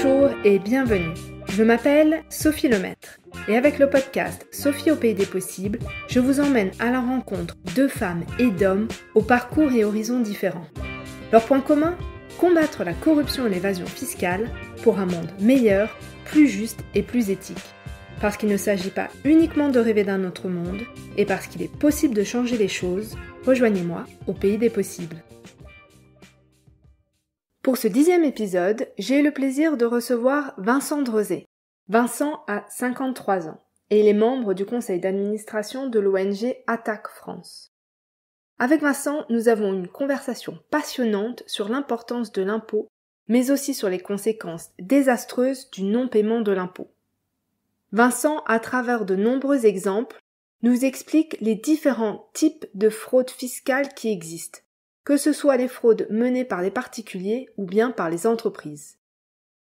Bonjour et bienvenue. Je m'appelle Sophie Lemaître et avec le podcast Sophie au pays des possibles, je vous emmène à la rencontre de femmes et d'hommes aux parcours et horizons différents. Leur point commun ? Combattre la corruption et l'évasion fiscale pour un monde meilleur, plus juste et plus éthique. Parce qu'il ne s'agit pas uniquement de rêver d'un autre monde et parce qu'il est possible de changer les choses, rejoignez-moi au pays des possibles. Pour ce 10e épisode, j'ai eu le plaisir de recevoir Vincent Drezé. Vincent a 53 ans et il est membre du conseil d'administration de l'ONG Attaque France. Avec Vincent, nous avons une conversation passionnante sur l'importance de l'impôt, mais aussi sur les conséquences désastreuses du non-paiement de l'impôt. Vincent, à travers de nombreux exemples, nous explique les différents types de fraudes fiscales qui existent, que ce soit les fraudes menées par les particuliers ou bien par les entreprises.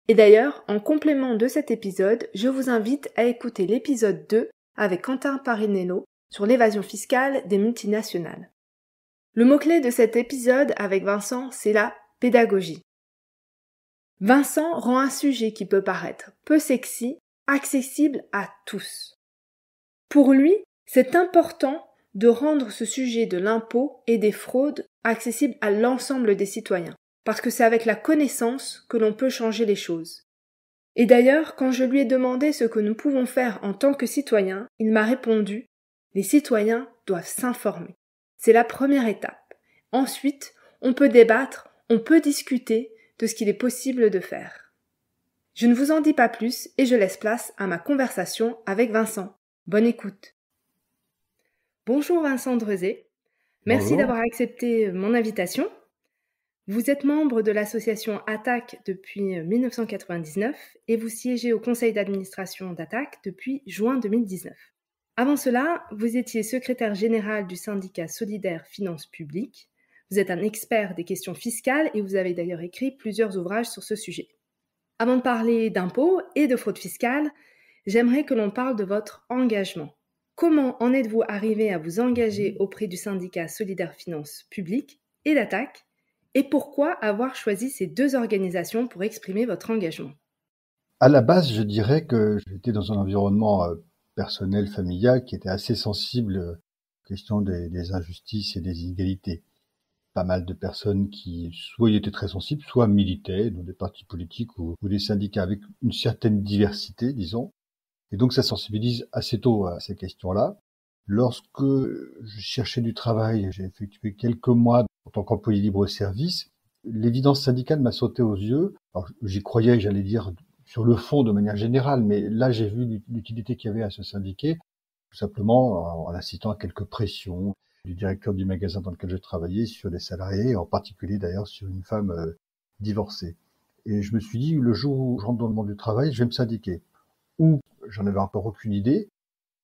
Et d'ailleurs, en complément de cet épisode, je vous invite à écouter l'épisode 2 avec Quentin Parinello sur l'évasion fiscale des multinationales. Le mot-clé de cet épisode avec Vincent, c'est la pédagogie. Vincent rend un sujet qui peut paraître peu sexy, accessible à tous. Pour lui, c'est important de rendre ce sujet de l'impôt et des fraudes accessible à l'ensemble des citoyens, parce que c'est avec la connaissance que l'on peut changer les choses. Et d'ailleurs, quand je lui ai demandé ce que nous pouvons faire en tant que citoyens, il m'a répondu « Les citoyens doivent s'informer. C'est la première étape. Ensuite, on peut débattre, on peut discuter de ce qu'il est possible de faire. » Je ne vous en dis pas plus et je laisse place à ma conversation avec Vincent. Bonne écoute. Bonjour Vincent Drezé. Merci d'avoir accepté mon invitation. Vous êtes membre de l'association Attaque depuis 1999 et vous siégez au conseil d'administration d'Attaque depuis juin 2019. Avant cela, vous étiez secrétaire général du syndicat solidaire Finances publiques. Vous êtes un expert des questions fiscales et vous avez d'ailleurs écrit plusieurs ouvrages sur ce sujet. Avant de parler d'impôts et de fraude fiscale, j'aimerais que l'on parle de votre engagement. Comment en êtes-vous arrivé à vous engager auprès du syndicat solidaire Finances publiques et d'Attaque et pourquoi avoir choisi ces deux organisations pour exprimer votre engagement ? À la base, je dirais que j'étais dans un environnement personnel, familial, qui était assez sensible aux questions des injustices et des inégalités. Pas mal de personnes qui soit y étaient très sensibles, soit militaient dans des partis politiques ou des syndicats avec une certaine diversité, disons. Et donc ça sensibilise assez tôt à ces questions-là. Lorsque je cherchais du travail, j'ai effectué quelques mois en tant qu'employé libre-service, l'évidence syndicale m'a sauté aux yeux. Alors j'y croyais, j'allais dire, sur le fond de manière générale, mais là j'ai vu l'utilité qu'il y avait à se syndiquer, tout simplement en incitant à quelques pressions du directeur du magasin dans lequel je travaillais sur les salariés, en particulier d'ailleurs sur une femme divorcée. Et je me suis dit, le jour où je rentre dans le monde du travail, je vais me syndiquer. Ou j'en avais encore aucune idée.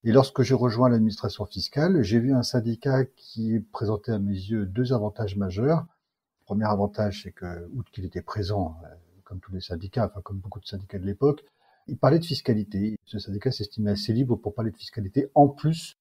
Et lorsque j'ai rejoint l'administration fiscale, j'ai vu un syndicat qui présentait à mes yeux deux avantages majeurs. Le premier avantage, c'est que, outre qu'il était présent, comme tous les syndicats, enfin comme beaucoup de syndicats de l'époque, il parlait de fiscalité. Ce syndicat s'estimait assez libre pour parler de fiscalité, en plus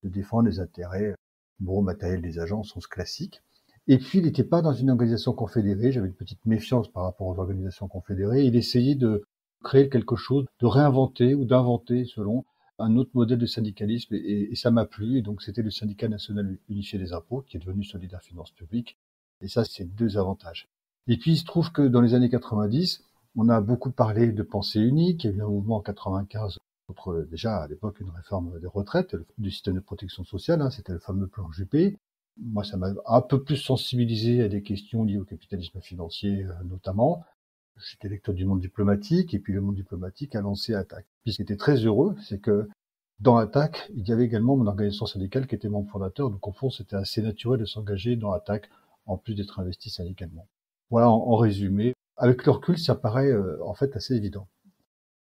de défendre les intérêts matériels des agents, au sens classique. Et puis, il n'était pas dans une organisation confédérée. J'avais une petite méfiance par rapport aux organisations confédérées. Il essayait de créer quelque chose, de réinventer ou d'inventer, selon un autre modèle de syndicalisme, et ça m'a plu. Et donc, c'était le syndicat national unifié des impôts, qui est devenu Solidaire Finances publiques. Et ça, c'est deux avantages. Et puis, il se trouve que dans les années 90, on a beaucoup parlé de pensée unique. Il y a eu un mouvement en 95 contre, déjà, à l'époque, une réforme des retraites, du système de protection sociale, c'était le fameux plan Juppé. Moi, ça m'a un peu plus sensibilisé à des questions liées au capitalisme financier, notamment. J'étais lecteur du Monde diplomatique, et puis le Monde diplomatique a lancé Attaque. Puis ce qui était très heureux, c'est que dans Attaque, il y avait également mon organisation syndicale qui était membre fondateur, donc au fond, c'était assez naturel de s'engager dans Attaque, en plus d'être investi syndicalement. Voilà, en résumé. Avec le recul, ça paraît en fait assez évident.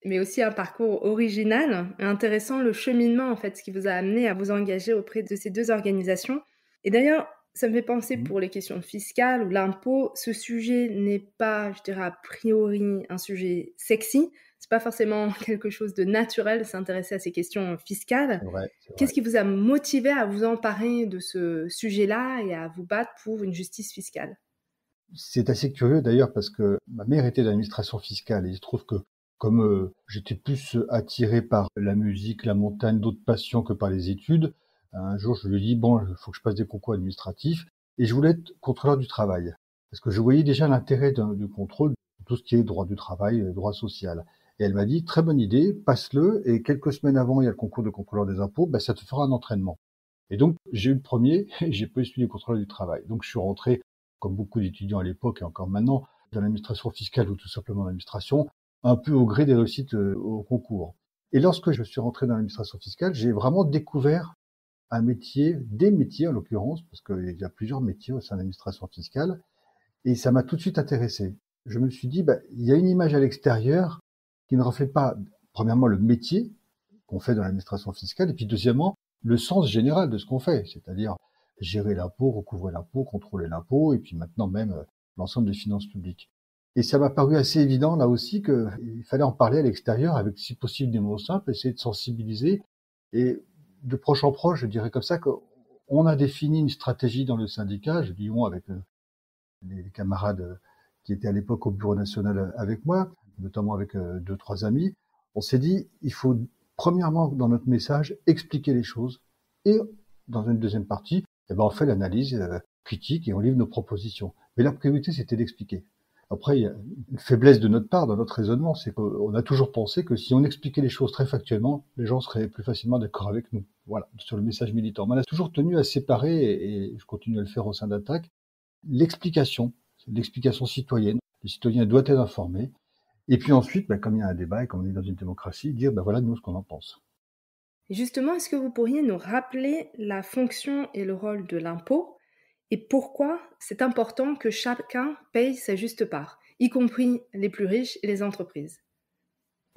Mais aussi un parcours original et intéressant, le cheminement en fait, ce qui vous a amené à vous engager auprès de ces deux organisations. Et d'ailleurs, ça me fait penser pour les questions fiscales ou l'impôt, ce sujet n'est pas, je dirais, a priori un sujet sexy. C'est pas forcément quelque chose de naturel de s'intéresser à ces questions fiscales. C'est vrai. Qu'est-ce qui vous a motivé à vous emparer de ce sujet-là et à vous battre pour une justice fiscale ? C'est assez curieux d'ailleurs parce que ma mère était de l'administration fiscale et il se trouve que comme j'étais plus attiré par la musique, la montagne, d'autres passions que par les études, un jour je lui ai dit bon, il faut que je passe des concours administratifs et je voulais être contrôleur du travail parce que je voyais déjà l'intérêt du contrôle de tout ce qui est droit du travail, droit social. Et elle m'a dit très bonne idée, passe-le et quelques semaines avant il y a le concours de contrôleur des impôts, ben, ça te fera un entraînement. Et donc j'ai eu le premier et j'ai postulé contrôleur du travail. Donc je suis rentré comme beaucoup d'étudiants à l'époque et encore maintenant, dans l'administration fiscale ou tout simplement dans l'administration, un peu au gré des réussites au concours. Et lorsque je suis rentré dans l'administration fiscale, j'ai vraiment découvert un métier, des métiers en l'occurrence, parce qu'il y a plusieurs métiers au sein de l'administration fiscale, et ça m'a tout de suite intéressé. Je me suis dit, il y a une image à l'extérieur qui ne reflète pas, premièrement, le métier qu'on fait dans l'administration fiscale, et puis deuxièmement, le sens général de ce qu'on fait, c'est-à-dire gérer l'impôt, recouvrer l'impôt, contrôler l'impôt, et puis maintenant même l'ensemble des finances publiques. Et ça m'a paru assez évident là aussi qu'il fallait en parler à l'extérieur avec si possible des mots simples, essayer de sensibiliser. Et de proche en proche, je dirais comme ça qu'on a défini une stratégie dans le syndicat, je dis on avec les camarades qui étaient à l'époque au bureau national avec moi, notamment avec deux, trois amis. On s'est dit, il faut premièrement dans notre message expliquer les choses et dans une deuxième partie, on fait l'analyse critique et on livre nos propositions. Mais la priorité, c'était d'expliquer. Après, il y a une faiblesse de notre part dans notre raisonnement, c'est qu'on a toujours pensé que si on expliquait les choses très factuellement, les gens seraient plus facilement d'accord avec nous. Voilà, sur le message militant. Mais on a toujours tenu à séparer, et je continue à le faire au sein d'Attac, l'explication citoyenne. Le citoyen doit être informé. Et puis ensuite, comme il y a un débat et comme on est dans une démocratie, dire voilà nous ce qu'on en pense. Et justement, est-ce que vous pourriez nous rappeler la fonction et le rôle de l'impôt et pourquoi c'est important que chacun paye sa juste part, y compris les plus riches et les entreprises?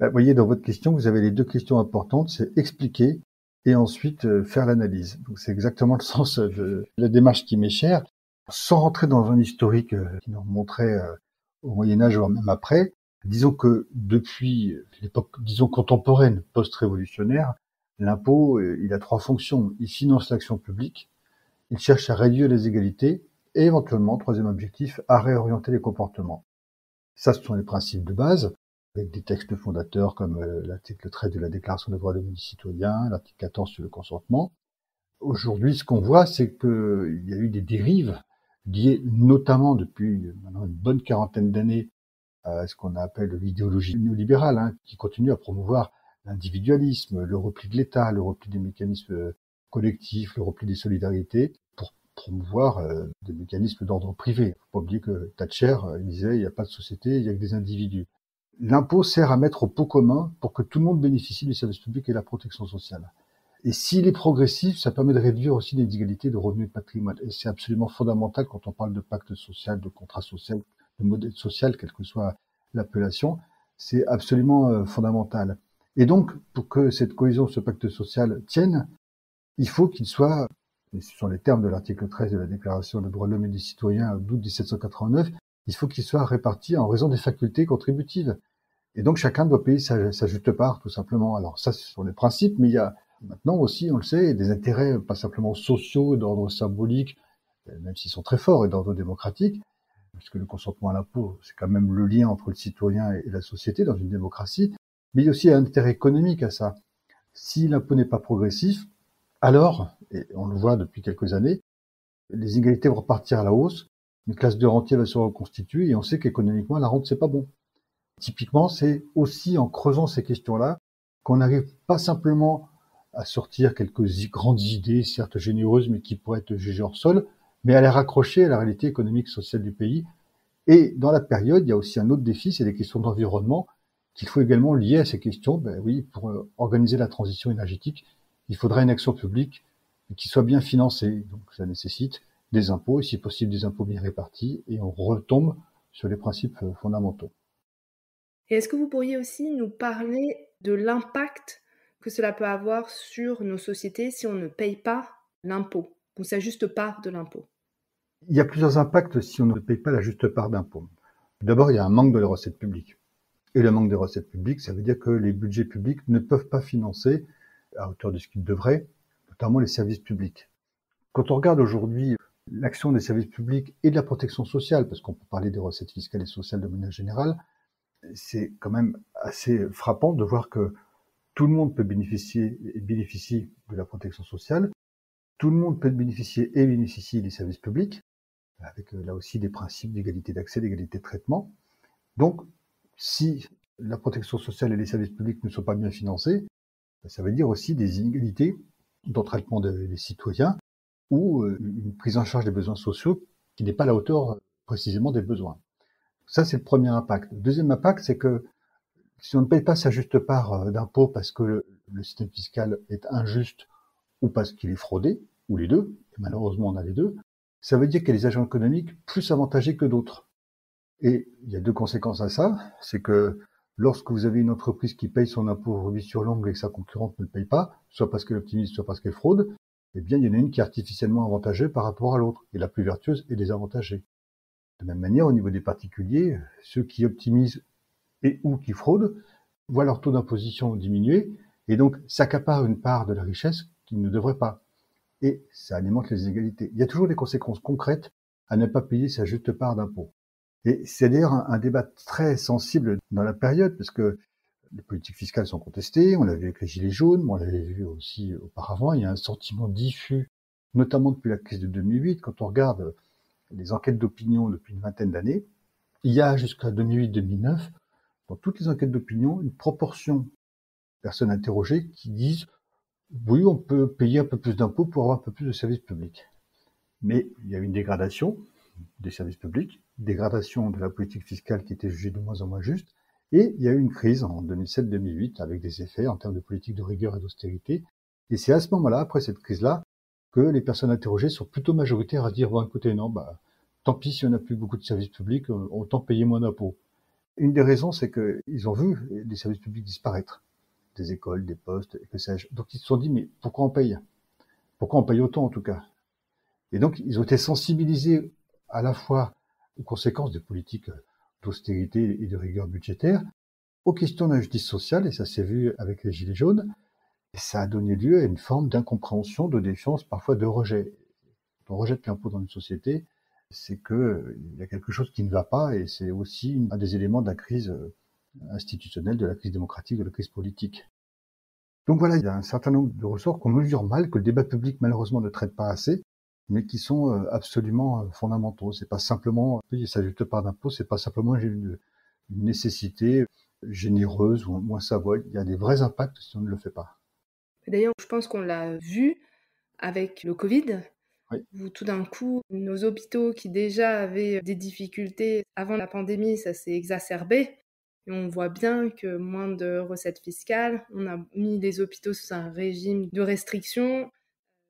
Vous voyez, dans votre question, vous avez les deux questions importantes, c'est expliquer et ensuite faire l'analyse. Donc c'est exactement le sens de la démarche qui m'est chère. Sans rentrer dans un historique qui nous remonterait au Moyen-Âge, voire même après, disons que depuis l'époque, disons contemporaine, post-révolutionnaire, l'impôt, il a trois fonctions. Il finance l'action publique, il cherche à réduire les inégalités et éventuellement, troisième objectif, à réorienter les comportements. Ça, ce sont les principes de base, avec des textes fondateurs comme l'article 13 de la Déclaration des droits de l'homme et du citoyen, l'article 14 sur le consentement. Aujourd'hui, ce qu'on voit, c'est qu'il y a eu des dérives liées notamment depuis maintenant une bonne quarantaine d'années à ce qu'on appelle l'idéologie néolibérale, qui continue à promouvoir l'individualisme, le repli de l'État, le repli des mécanismes collectifs, le repli des solidarités, pour promouvoir des mécanismes d'ordre privé. Faut pas oublier que Thatcher il disait il n'y a pas de société, il y a que des individus. L'impôt sert à mettre au pot commun pour que tout le monde bénéficie du service public et de la protection sociale. Et s'il est progressif, ça permet de réduire aussi les inégalités de revenus et de patrimoine. Et c'est absolument fondamental quand on parle de pacte social, de contrat social, de modèle social, quelle que soit l'appellation. C'est absolument fondamental. Et donc, pour que cette cohésion, ce pacte social tienne, il faut qu'il soit, et ce sont les termes de l'article 13 de la Déclaration des droits de l'homme et du citoyen d'août 1789, il faut qu'il soit réparti en raison des facultés contributives. Et donc chacun doit payer sa juste part, tout simplement. Alors ça, ce sont les principes, mais il y a maintenant aussi, on le sait, des intérêts pas simplement sociaux, d'ordre symbolique, même s'ils sont très forts, et d'ordre démocratique, puisque le consentement à l'impôt, c'est quand même le lien entre le citoyen et la société dans une démocratie, mais il y a aussi un intérêt économique à ça. Si l'impôt n'est pas progressif, alors, et on le voit depuis quelques années, les inégalités vont repartir à la hausse, une classe de rentiers va se reconstituer, et on sait qu'économiquement, la rente, c'est pas bon. Typiquement, c'est aussi en creusant ces questions-là qu'on n'arrive pas simplement à sortir quelques grandes idées, certes généreuses, mais qui pourraient être jugées hors sol, mais à les raccrocher à la réalité économique et sociale du pays. Et dans la période, il y a aussi un autre défi, c'est les questions d'environnement, qu'il faut également lier à ces questions. Oui, pour organiser la transition énergétique, il faudra une action publique qui soit bien financée. Donc ça nécessite des impôts, et si possible des impôts bien répartis, et on retombe sur les principes fondamentaux. Et est-ce que vous pourriez aussi nous parler de l'impact que cela peut avoir sur nos sociétés si on ne paye pas l'impôt, ou sa juste part de l'impôt? Il y a plusieurs impacts si on ne paye pas la juste part d'impôt. D'abord, il y a un manque de recettes publiques. Et le manque de recettes publiques, ça veut dire que les budgets publics ne peuvent pas financer, à hauteur de ce qu'ils devraient, notamment les services publics. Quand on regarde aujourd'hui l'action des services publics et de la protection sociale, parce qu'on peut parler des recettes fiscales et sociales de manière générale, c'est quand même assez frappant de voir que tout le monde peut bénéficie de la protection sociale, tout le monde peut bénéficie des services publics, avec là aussi des principes d'égalité d'accès, d'égalité de traitement. Donc, si la protection sociale et les services publics ne sont pas bien financés, ça veut dire aussi des inégalités dans le traitement des citoyens ou une prise en charge des besoins sociaux qui n'est pas à la hauteur précisément des besoins. Ça, c'est le premier impact. Le deuxième impact, c'est que si on ne paye pas sa juste part d'impôt parce que le système fiscal est injuste ou parce qu'il est fraudé, ou les deux, et malheureusement on a les deux, ça veut dire qu'il y a des agents économiques plus avantagés que d'autres. Et il y a deux conséquences à ça, c'est que lorsque vous avez une entreprise qui paye son impôt rubis sur l'ongle et que sa concurrente ne le paye pas, soit parce qu'elle optimise, soit parce qu'elle fraude, eh bien il y en a une qui est artificiellement avantagée par rapport à l'autre, et la plus vertueuse est désavantagée. De même manière, au niveau des particuliers, ceux qui optimisent et ou qui fraudent voient leur taux d'imposition diminuer, et donc s'accaparent une part de la richesse qu'ils ne devraient pas. Et ça alimente les inégalités. Il y a toujours des conséquences concrètes à ne pas payer sa juste part d'impôt. Et c'est d'ailleurs un débat très sensible dans la période, parce que les politiques fiscales sont contestées, on l'a vu avec les Gilets jaunes, mais on l'avait vu aussi auparavant, il y a un sentiment diffus, notamment depuis la crise de 2008, quand on regarde les enquêtes d'opinion depuis une vingtaine d'années, il y a jusqu'à 2008-2009, dans toutes les enquêtes d'opinion, une proportion de personnes interrogées qui disent oui, on peut payer un peu plus d'impôts pour avoir un peu plus de services publics. Mais il y a une dégradation des services publics, dégradation de la politique fiscale qui était jugée de moins en moins juste, et il y a eu une crise en 2007-2008 avec des effets en termes de politique de rigueur et d'austérité. Et c'est à ce moment-là, après cette crise-là, que les personnes interrogées sont plutôt majoritaires à dire, bon écoutez, non, tant pis si on n'a plus beaucoup de services publics, autant payer moins d'impôts. Une des raisons, c'est qu'ils ont vu les services publics disparaître, des écoles, des postes, et que sais-je. Donc ils se sont dit, mais pourquoi on paye? Pourquoi on paye autant en tout cas? Et donc ils ont été sensibilisés à la fois aux conséquences des politiques d'austérité et de rigueur budgétaire, aux questions d'injustice sociale, et ça s'est vu avec les Gilets jaunes, et ça a donné lieu à une forme d'incompréhension, de défiance, parfois de rejet. Quand on rejette l'impôt dans une société, c'est qu'il y a quelque chose qui ne va pas, et c'est aussi un des éléments de la crise institutionnelle, de la crise démocratique, de la crise politique. Donc voilà, il y a un certain nombre de ressorts qu'on mesure mal, que le débat public malheureusement ne traite pas assez, mais qui sont absolument fondamentaux. C'est pas simplement payer sa juste part d'impôt, c'est pas simplement une nécessité généreuse ou moins savoir. Il y a des vrais impacts si on ne le fait pas. D'ailleurs, je pense qu'on l'a vu avec le Covid, Oui. où tout d'un coup, nos hôpitaux qui déjà avaient des difficultés avant la pandémie, ça s'est exacerbé. Et on voit bien que moins de recettes fiscales, on a mis les hôpitaux sous un régime de restriction,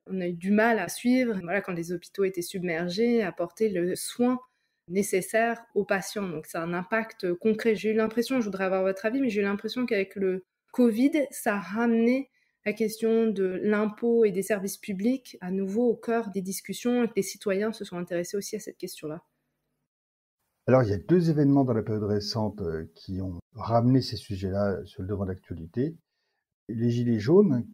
on a eu du mal à suivre, voilà, quand les hôpitaux étaient submergés, à apporter le soin nécessaire aux patients. Donc c'est un impact concret. J'ai eu l'impression, je voudrais avoir votre avis, mais j'ai eu l'impression qu'avec le Covid, ça a ramené la question de l'impôt et des services publics à nouveau au cœur des discussions et que les citoyens se sont intéressés aussi à cette question-là. Alors il y a deux événements dans la période récente qui ont ramené ces sujets-là sur le devant de l'actualité. Les Gilets jaunes,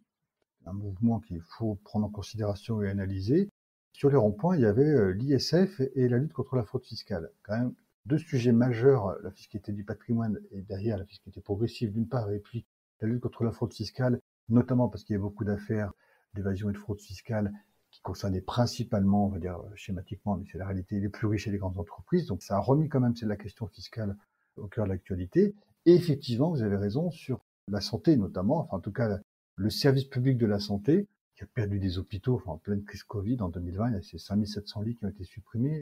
un mouvement qu'il faut prendre en considération et analyser. Sur les ronds-points, il y avait l'ISF et la lutte contre la fraude fiscale. Quand même deux sujets majeurs, la fiscalité du patrimoine et derrière la fiscalité progressive d'une part, et puis la lutte contre la fraude fiscale, notamment parce qu'il y a beaucoup d'affaires d'évasion et de fraude fiscale qui concernaient principalement, on va dire schématiquement, mais c'est la réalité, les plus riches et les grandes entreprises. Donc ça a remis quand même la question fiscale au cœur de l'actualité. Et effectivement, vous avez raison sur la santé notamment, enfin en tout cas le service public de la santé, qui a perdu des hôpitaux en pleine crise Covid en 2020, il y a ces 5700 lits qui ont été supprimés.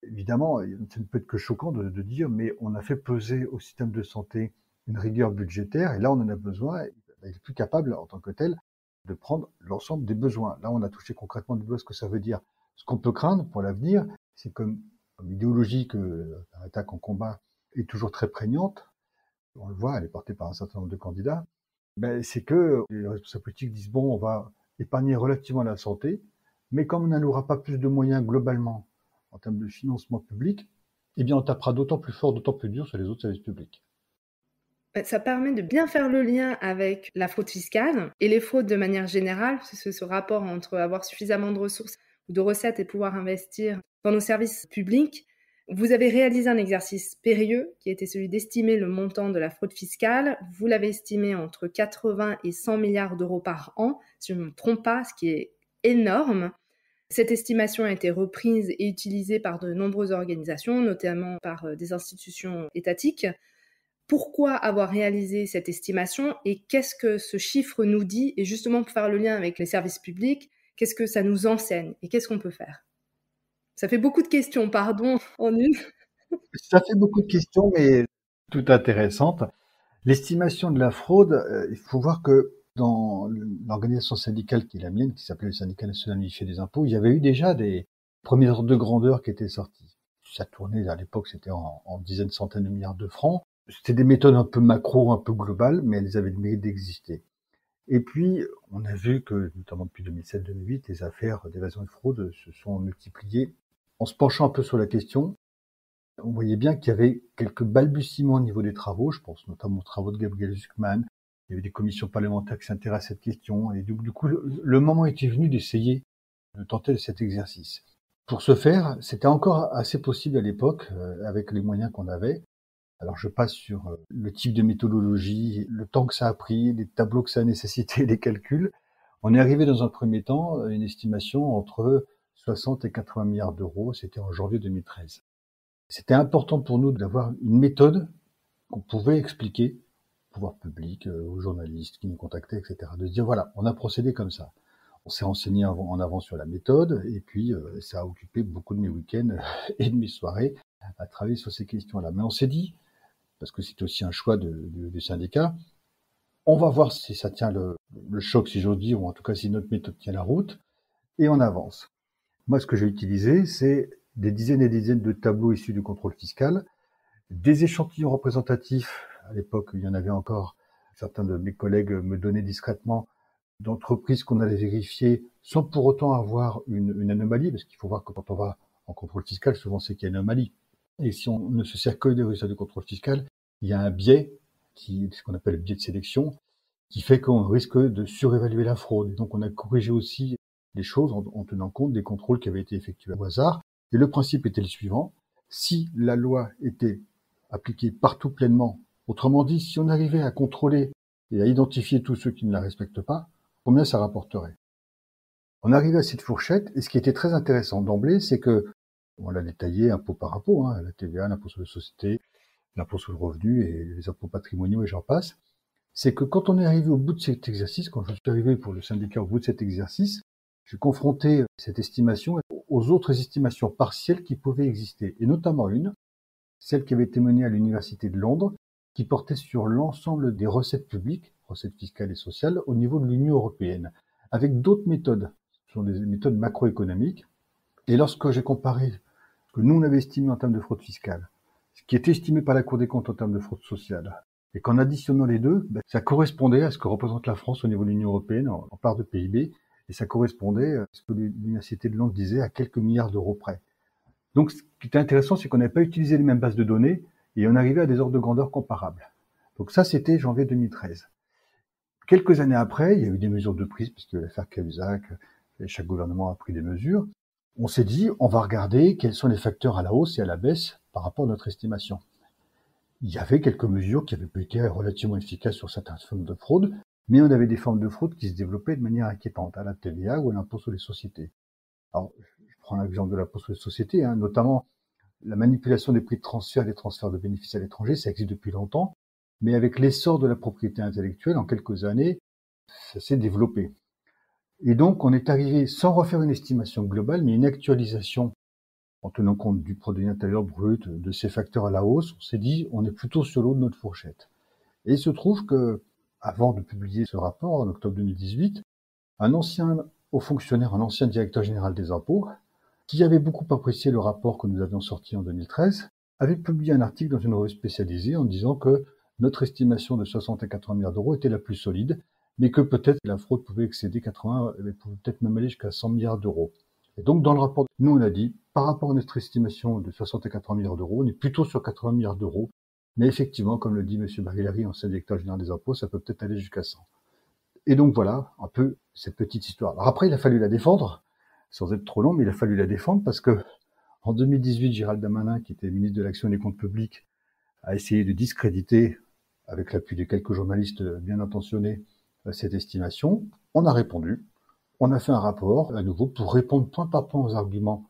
Évidemment, ça ne peut être que choquant de dire, mais on a fait peser au système de santé une rigueur budgétaire, et là on en a besoin, il est plus capable en tant que tel de prendre l'ensemble des besoins. Là on a touché concrètement du doigt ce que ça veut dire. Ce qu'on peut craindre pour l'avenir, c'est comme idéologie que l'attaque en combat est toujours très prégnante, on le voit, elle est portée par un certain nombre de candidats, c'est que les responsables politiques disent bon, on va épargner relativement la santé, mais comme on n'allouera pas plus de moyens globalement en termes de financement public, eh bien on tapera d'autant plus fort, d'autant plus dur sur les autres services publics. Ça permet de bien faire le lien avec la fraude fiscale et les fraudes de manière générale, parce que ce rapport entre avoir suffisamment de ressources de recettes et pouvoir investir dans nos services publics, vous avez réalisé un exercice périlleux qui était celui d'estimer le montant de la fraude fiscale. Vous l'avez estimé entre 80 et 100 milliards d'euros par an, si je ne me trompe pas, ce qui est énorme. Cette estimation a été reprise et utilisée par de nombreuses organisations, notamment par des institutions étatiques. Pourquoi avoir réalisé cette estimation et qu'est-ce que ce chiffre nous dit? Et justement, pour faire le lien avec les services publics, qu'est-ce que ça nous enseigne et qu'est-ce qu'on peut faire? Ça fait beaucoup de questions, pardon, en une. Ça fait beaucoup de questions, mais tout intéressantes. L'estimation de la fraude, il faut voir que dans l'organisation syndicale qui est la mienne, qui s'appelait le Syndicat national unifié des impôts, il y avait eu déjà des premiers ordres de grandeur qui étaient sortis. Ça tournait à l'époque, c'était en dizaines, centaines de milliards de francs. C'était des méthodes un peu macro, un peu globales, mais elles avaient le mérite d'exister. Et puis, on a vu que, notamment depuis 2007-2008, les affaires d'évasion et de fraude se sont multipliées. En se penchant un peu sur la question, on voyait bien qu'il y avait quelques balbutiements au niveau des travaux. Je pense notamment aux travaux de Gabriel Zucman. Il y avait des commissions parlementaires qui s'intéressent à cette question. Et du coup, le moment était venu d'essayer de tenter cet exercice. Pour ce faire, c'était encore assez possible à l'époque, avec les moyens qu'on avait. Alors je passe sur le type de méthodologie, le temps que ça a pris, les tableaux que ça a nécessité, les calculs. On est arrivé dans un premier temps à une estimation entre 60 et 80 milliards d'euros. C'était en janvier 2013. C'était important pour nous d'avoir une méthode qu'on pouvait expliquer au pouvoir public, aux journalistes qui nous contactaient, etc. De se dire, voilà, on a procédé comme ça. On s'est renseigné en avant sur la méthode, et puis ça a occupé beaucoup de mes week-ends et de mes soirées à travailler sur ces questions-là. Mais on s'est dit, parce que c'est aussi un choix du syndicat, on va voir si ça tient le choc, si j'ose dire, ou en tout cas si notre méthode tient la route, et on avance. Moi, ce que j'ai utilisé, c'est des dizaines et des dizaines de tableaux issus du contrôle fiscal, des échantillons représentatifs. À l'époque, il y en avait encore. Certains de mes collègues me donnaient discrètement d'entreprises qu'on allait vérifier sans pour autant avoir une anomalie, parce qu'il faut voir que quand on va en contrôle fiscal, souvent c'est qu'il y a une anomalie. Et si on ne se sert que des résultats du contrôle fiscal, il y a un biais, ce qu'on appelle le biais de sélection, qui fait qu'on risque de surévaluer la fraude. Et donc on a corrigé aussi les choses en tenant compte des contrôles qui avaient été effectués au hasard. Et le principe était le suivant: si la loi était appliquée partout pleinement, autrement dit, si on arrivait à contrôler et à identifier tous ceux qui ne la respectent pas, combien ça rapporterait? On arrivait à cette fourchette, et ce qui était très intéressant d'emblée, c'est que, on l'a détaillé impôt par impôt, la TVA, l'impôt sur les sociétés, l'impôt sur le revenu et les impôts patrimoniaux et j'en passe, c'est que quand on est arrivé au bout de cet exercice, quand je suis arrivé pour le syndicat au bout de cet exercice, j'ai confronté cette estimation aux autres estimations partielles qui pouvaient exister, et notamment une, celle qui avait été menée à l'Université de Londres, qui portait sur l'ensemble des recettes publiques, recettes fiscales et sociales, au niveau de l'Union européenne, avec d'autres méthodes. Ce sont des méthodes macroéconomiques. Et lorsque j'ai comparé ce que nous on avait estimé en termes de fraude fiscale, ce qui était estimé par la Cour des comptes en termes de fraude sociale, et qu'en additionnant les deux, ça correspondait à ce que représente la France au niveau de l'Union européenne en part de PIB, et ça correspondait à ce que l'Université de Londres disait à quelques milliards d'euros près. Donc, ce qui était intéressant, c'est qu'on n'avait pas utilisé les mêmes bases de données et on arrivait à des ordres de grandeur comparables. Donc ça, c'était janvier 2013. Quelques années après, il y a eu des mesures de prise, puisque l'affaire Cahuzac, chaque gouvernement a pris des mesures. On s'est dit, on va regarder quels sont les facteurs à la hausse et à la baisse par rapport à notre estimation. Il y avait quelques mesures qui avaient été relativement efficaces sur certaines formes de fraude, mais on avait des formes de fraude qui se développaient de manière inquiétante, à la TVA ou à l'impôt sur les sociétés. Alors, je prends l'exemple de l'impôt sur les sociétés, notamment la manipulation des prix de transfert et des transferts de bénéfices à l'étranger, ça existe depuis longtemps, mais avec l'essor de la propriété intellectuelle, en quelques années, ça s'est développé. Et donc, on est arrivé, sans refaire une estimation globale, mais une actualisation en tenant compte du produit intérieur brut, de ces facteurs à la hausse. On s'est dit, on est plutôt sur l'eau de notre fourchette. Et il se trouve que, avant de publier ce rapport, en octobre 2018, un ancien haut fonctionnaire, un ancien directeur général des impôts, qui avait beaucoup apprécié le rapport que nous avions sorti en 2013, avait publié un article dans une revue spécialisée en disant que notre estimation de 60 à 80 milliards d'euros était la plus solide, mais que peut-être la fraude pouvait excéder 80, et pouvait peut-être même aller jusqu'à 100 milliards d'euros. Et donc, dans le rapport, nous, on a dit, par rapport à notre estimation de 60 à 80 milliards d'euros, on est plutôt sur 80 milliards d'euros. Mais effectivement, comme le dit M. Barilari, ancien directeur général des impôts, ça peut peut-être aller jusqu'à 100. Et donc voilà, un peu cette petite histoire. Alors après, il a fallu la défendre, sans être trop long, mais il a fallu la défendre parce que en 2018, Gérald Darmanin, qui était ministre de l'Action et des Comptes Publics, a essayé de discréditer, avec l'appui de quelques journalistes bien intentionnés, cette estimation. On a répondu. On a fait un rapport, à nouveau, pour répondre point par point aux arguments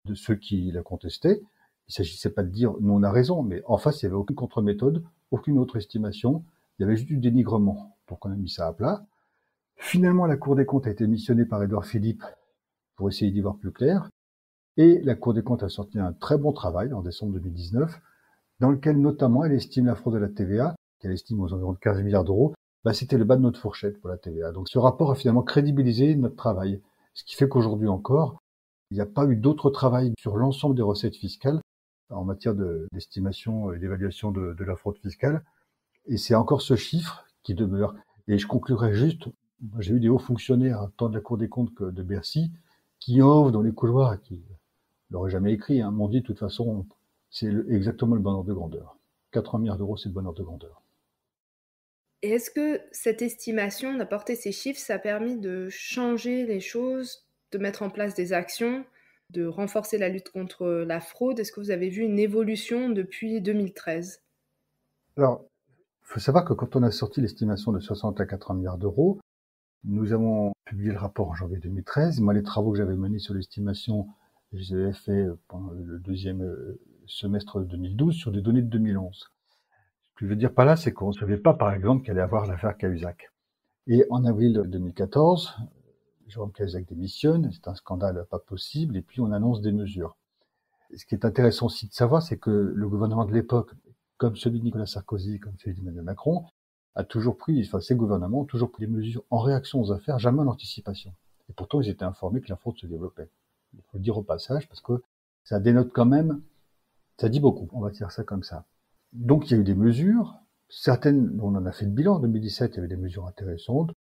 de ceux qui la contestaient. Il ne s'agissait pas de dire « nous, on a raison », mais en face, il n'y avait aucune contre-méthode, aucune autre estimation. Il y avait juste du dénigrement. Donc, on a mis ça à plat. Finalement, la Cour des comptes a été missionnée par Édouard Philippe pour essayer d'y voir plus clair. Et la Cour des comptes a sorti un très bon travail en décembre 2019, dans lequel, notamment, elle estime la fraude à la TVA, qu'elle estime aux environs de 15 milliards d'euros. C'était le bas de notre fourchette pour la TVA. Donc, ce rapport a finalement crédibilisé notre travail. Ce qui fait qu'aujourd'hui encore, il n'y a pas eu d'autre travail sur l'ensemble des recettes fiscales en matière d'estimation et d'évaluation de la fraude fiscale. Et c'est encore ce chiffre qui demeure. Et je conclurai juste, j'ai eu des hauts fonctionnaires, tant de la Cour des comptes que de Bercy, qui en off dans les couloirs, qui l'auraient jamais écrit, m'ont dit de toute façon, c'est exactement le bon ordre de grandeur. 80 milliards d'euros, c'est le bon ordre de grandeur. Et est-ce que cette estimation, d'apporter ces chiffres, ça a permis de changer les choses, de mettre en place des actions, de renforcer la lutte contre la fraude? Est-ce que vous avez vu une évolution depuis 2013? Alors, il faut savoir que quand on a sorti l'estimation de 60 à 80 milliards d'euros, nous avons publié le rapport en janvier 2013. Moi, les travaux que j'avais menés sur l'estimation, je les avais faits pendant le deuxième semestre 2012 sur des données de 2011. Ce que je veux dire par là, c'est qu'on ne savait pas, par exemple, qu'il allait y avoir l'affaire Cahuzac. Et en avril 2014, Jérôme Cahuzac démissionne, c'est un scandale pas possible, et puis on annonce des mesures. Et ce qui est intéressant aussi de savoir, c'est que le gouvernement de l'époque, comme celui de Nicolas Sarkozy, comme celui d'Emmanuel Macron, ces gouvernements ont toujours pris des mesures en réaction aux affaires, jamais en anticipation. Et pourtant, ils étaient informés que la fraude se développait. Il faut le dire au passage, parce que ça dénote quand même, ça dit beaucoup, on va dire ça comme ça. Donc il y a eu des mesures, certaines, on en a fait le bilan en 2017, il y avait des mesures intéressantes,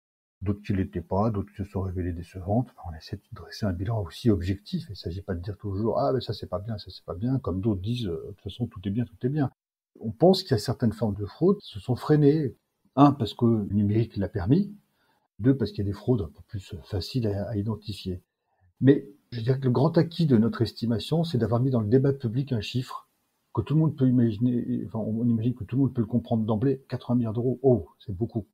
d'autres qui l'étaient pas, d'autres qui se sont révélées décevantes. On essaie de dresser un bilan aussi objectif. Il ne s'agit pas de dire toujours « Ah, mais ça c'est pas bien, ça c'est pas bien », comme d'autres disent « De toute façon, tout est bien, tout est bien ». On pense qu'il y a certaines formes de fraude qui se sont freinées. Un, parce que le numérique l'a permis. Deux, parce qu'il y a des fraudes un peu plus faciles à identifier. Mais je dirais que le grand acquis de notre estimation, c'est d'avoir mis dans le débat public un chiffre que tout le monde peut imaginer, enfin on imagine que tout le monde peut le comprendre d'emblée, 80 milliards d'euros, oh, c'est beaucoup.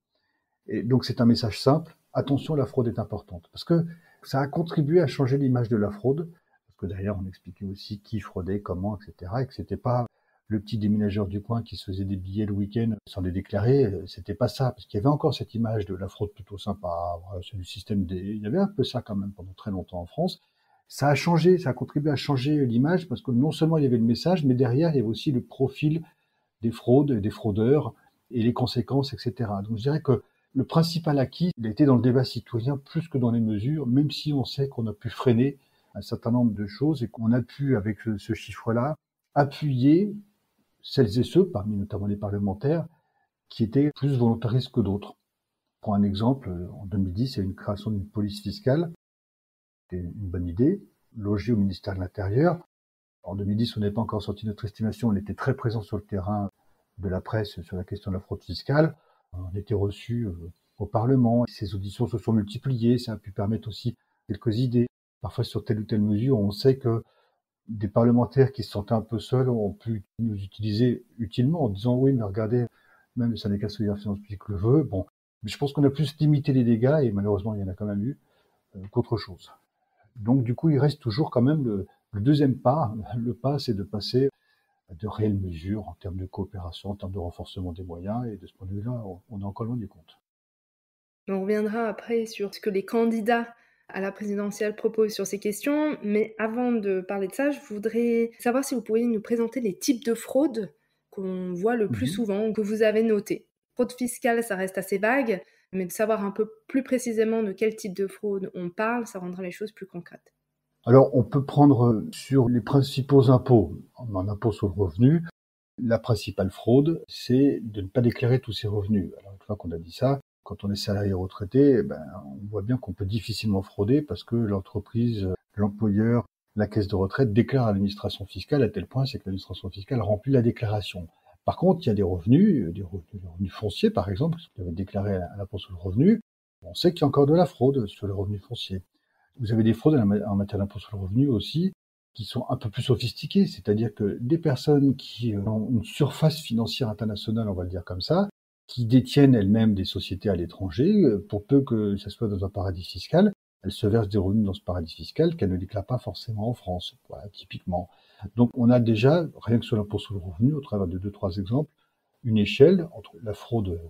Et donc c'est un message simple, attention, la fraude est importante. Parce que ça a contribué à changer l'image de la fraude, parce que derrière on expliquait aussi qui fraudait, comment, etc. Et que c'était pas le petit déménageur du coin qui se faisait des billets le week-end sans les déclarer, c'était pas ça, parce qu'il y avait encore cette image de la fraude plutôt sympa, c'est du système il y avait un peu ça quand même pendant très longtemps en France. Ça a changé, ça a contribué à changer l'image, parce que non seulement il y avait le message, mais derrière il y avait aussi le profil des fraudes et des fraudeurs, et les conséquences, etc. Donc je dirais que le principal acquis, il a été dans le débat citoyen plus que dans les mesures, même si on sait qu'on a pu freiner un certain nombre de choses et qu'on a pu, avec ce chiffre-là, appuyer celles et ceux, parmi notamment les parlementaires, qui étaient plus volontaristes que d'autres. Pour un exemple, en 2010, il y a eu une création d'une police fiscale. C'était une bonne idée, logée au ministère de l'Intérieur. En 2010, on n'avait pas encore sorti notre estimation, on était très présent sur le terrain de la presse sur la question de la fraude fiscale. On était reçus au Parlement, ces auditions se sont multipliées, ça a pu permettre aussi quelques idées. Parfois sur telle ou telle mesure, on sait que des parlementaires qui se sentaient un peu seuls ont pu nous utiliser utilement en disant oui, mais regardez, même le syndicat solidaire finance publique le veut. Bon, mais je pense qu'on a plus limité les dégâts, et malheureusement il y en a quand même eu, qu'autre chose. Donc du coup, il reste toujours quand même le deuxième pas. Le pas, c'est de passer à de réelles mesures en termes de coopération, en termes de renforcement des moyens, et de ce point de vue-là, on est encore loin du compte. On reviendra après sur ce que les candidats à la présidentielle proposent sur ces questions, mais avant de parler de ça, je voudrais savoir si vous pourriez nous présenter les types de fraudes qu'on voit le plus souvent, que vous avez notés. Fraude fiscale, ça reste assez vague, mais de savoir un peu plus précisément de quel type de fraude on parle, ça rendra les choses plus concrètes. Alors, on peut prendre sur les principaux impôts, en impôt sur le revenu, la principale fraude, c'est de ne pas déclarer tous ses revenus. Alors, une fois qu'on a dit ça, quand on est salarié retraité, on voit bien qu'on peut difficilement frauder parce que l'entreprise, l'employeur, la caisse de retraite déclare à l'administration fiscale à tel point, c'est que l'administration fiscale remplit la déclaration. Par contre, il y a des revenus fonciers, par exemple, parce que vous avez déclaré à l'impôt sur le revenu, on sait qu'il y a encore de la fraude sur les revenus fonciers. Vous avez des fraudes en matière d'impôt sur le revenu aussi, qui sont un peu plus sophistiquées, c'est-à-dire que des personnes qui ont une surface financière internationale, on va le dire comme ça, qui détiennent elles-mêmes des sociétés à l'étranger, pour peu que ça soit dans un paradis fiscal, elles se versent des revenus dans ce paradis fiscal qu'elles ne déclarent pas forcément en France, voilà, typiquement. Donc on a déjà, rien que sur l'impôt sur le revenu, au travers de 2-3 exemples, une échelle entre la fraude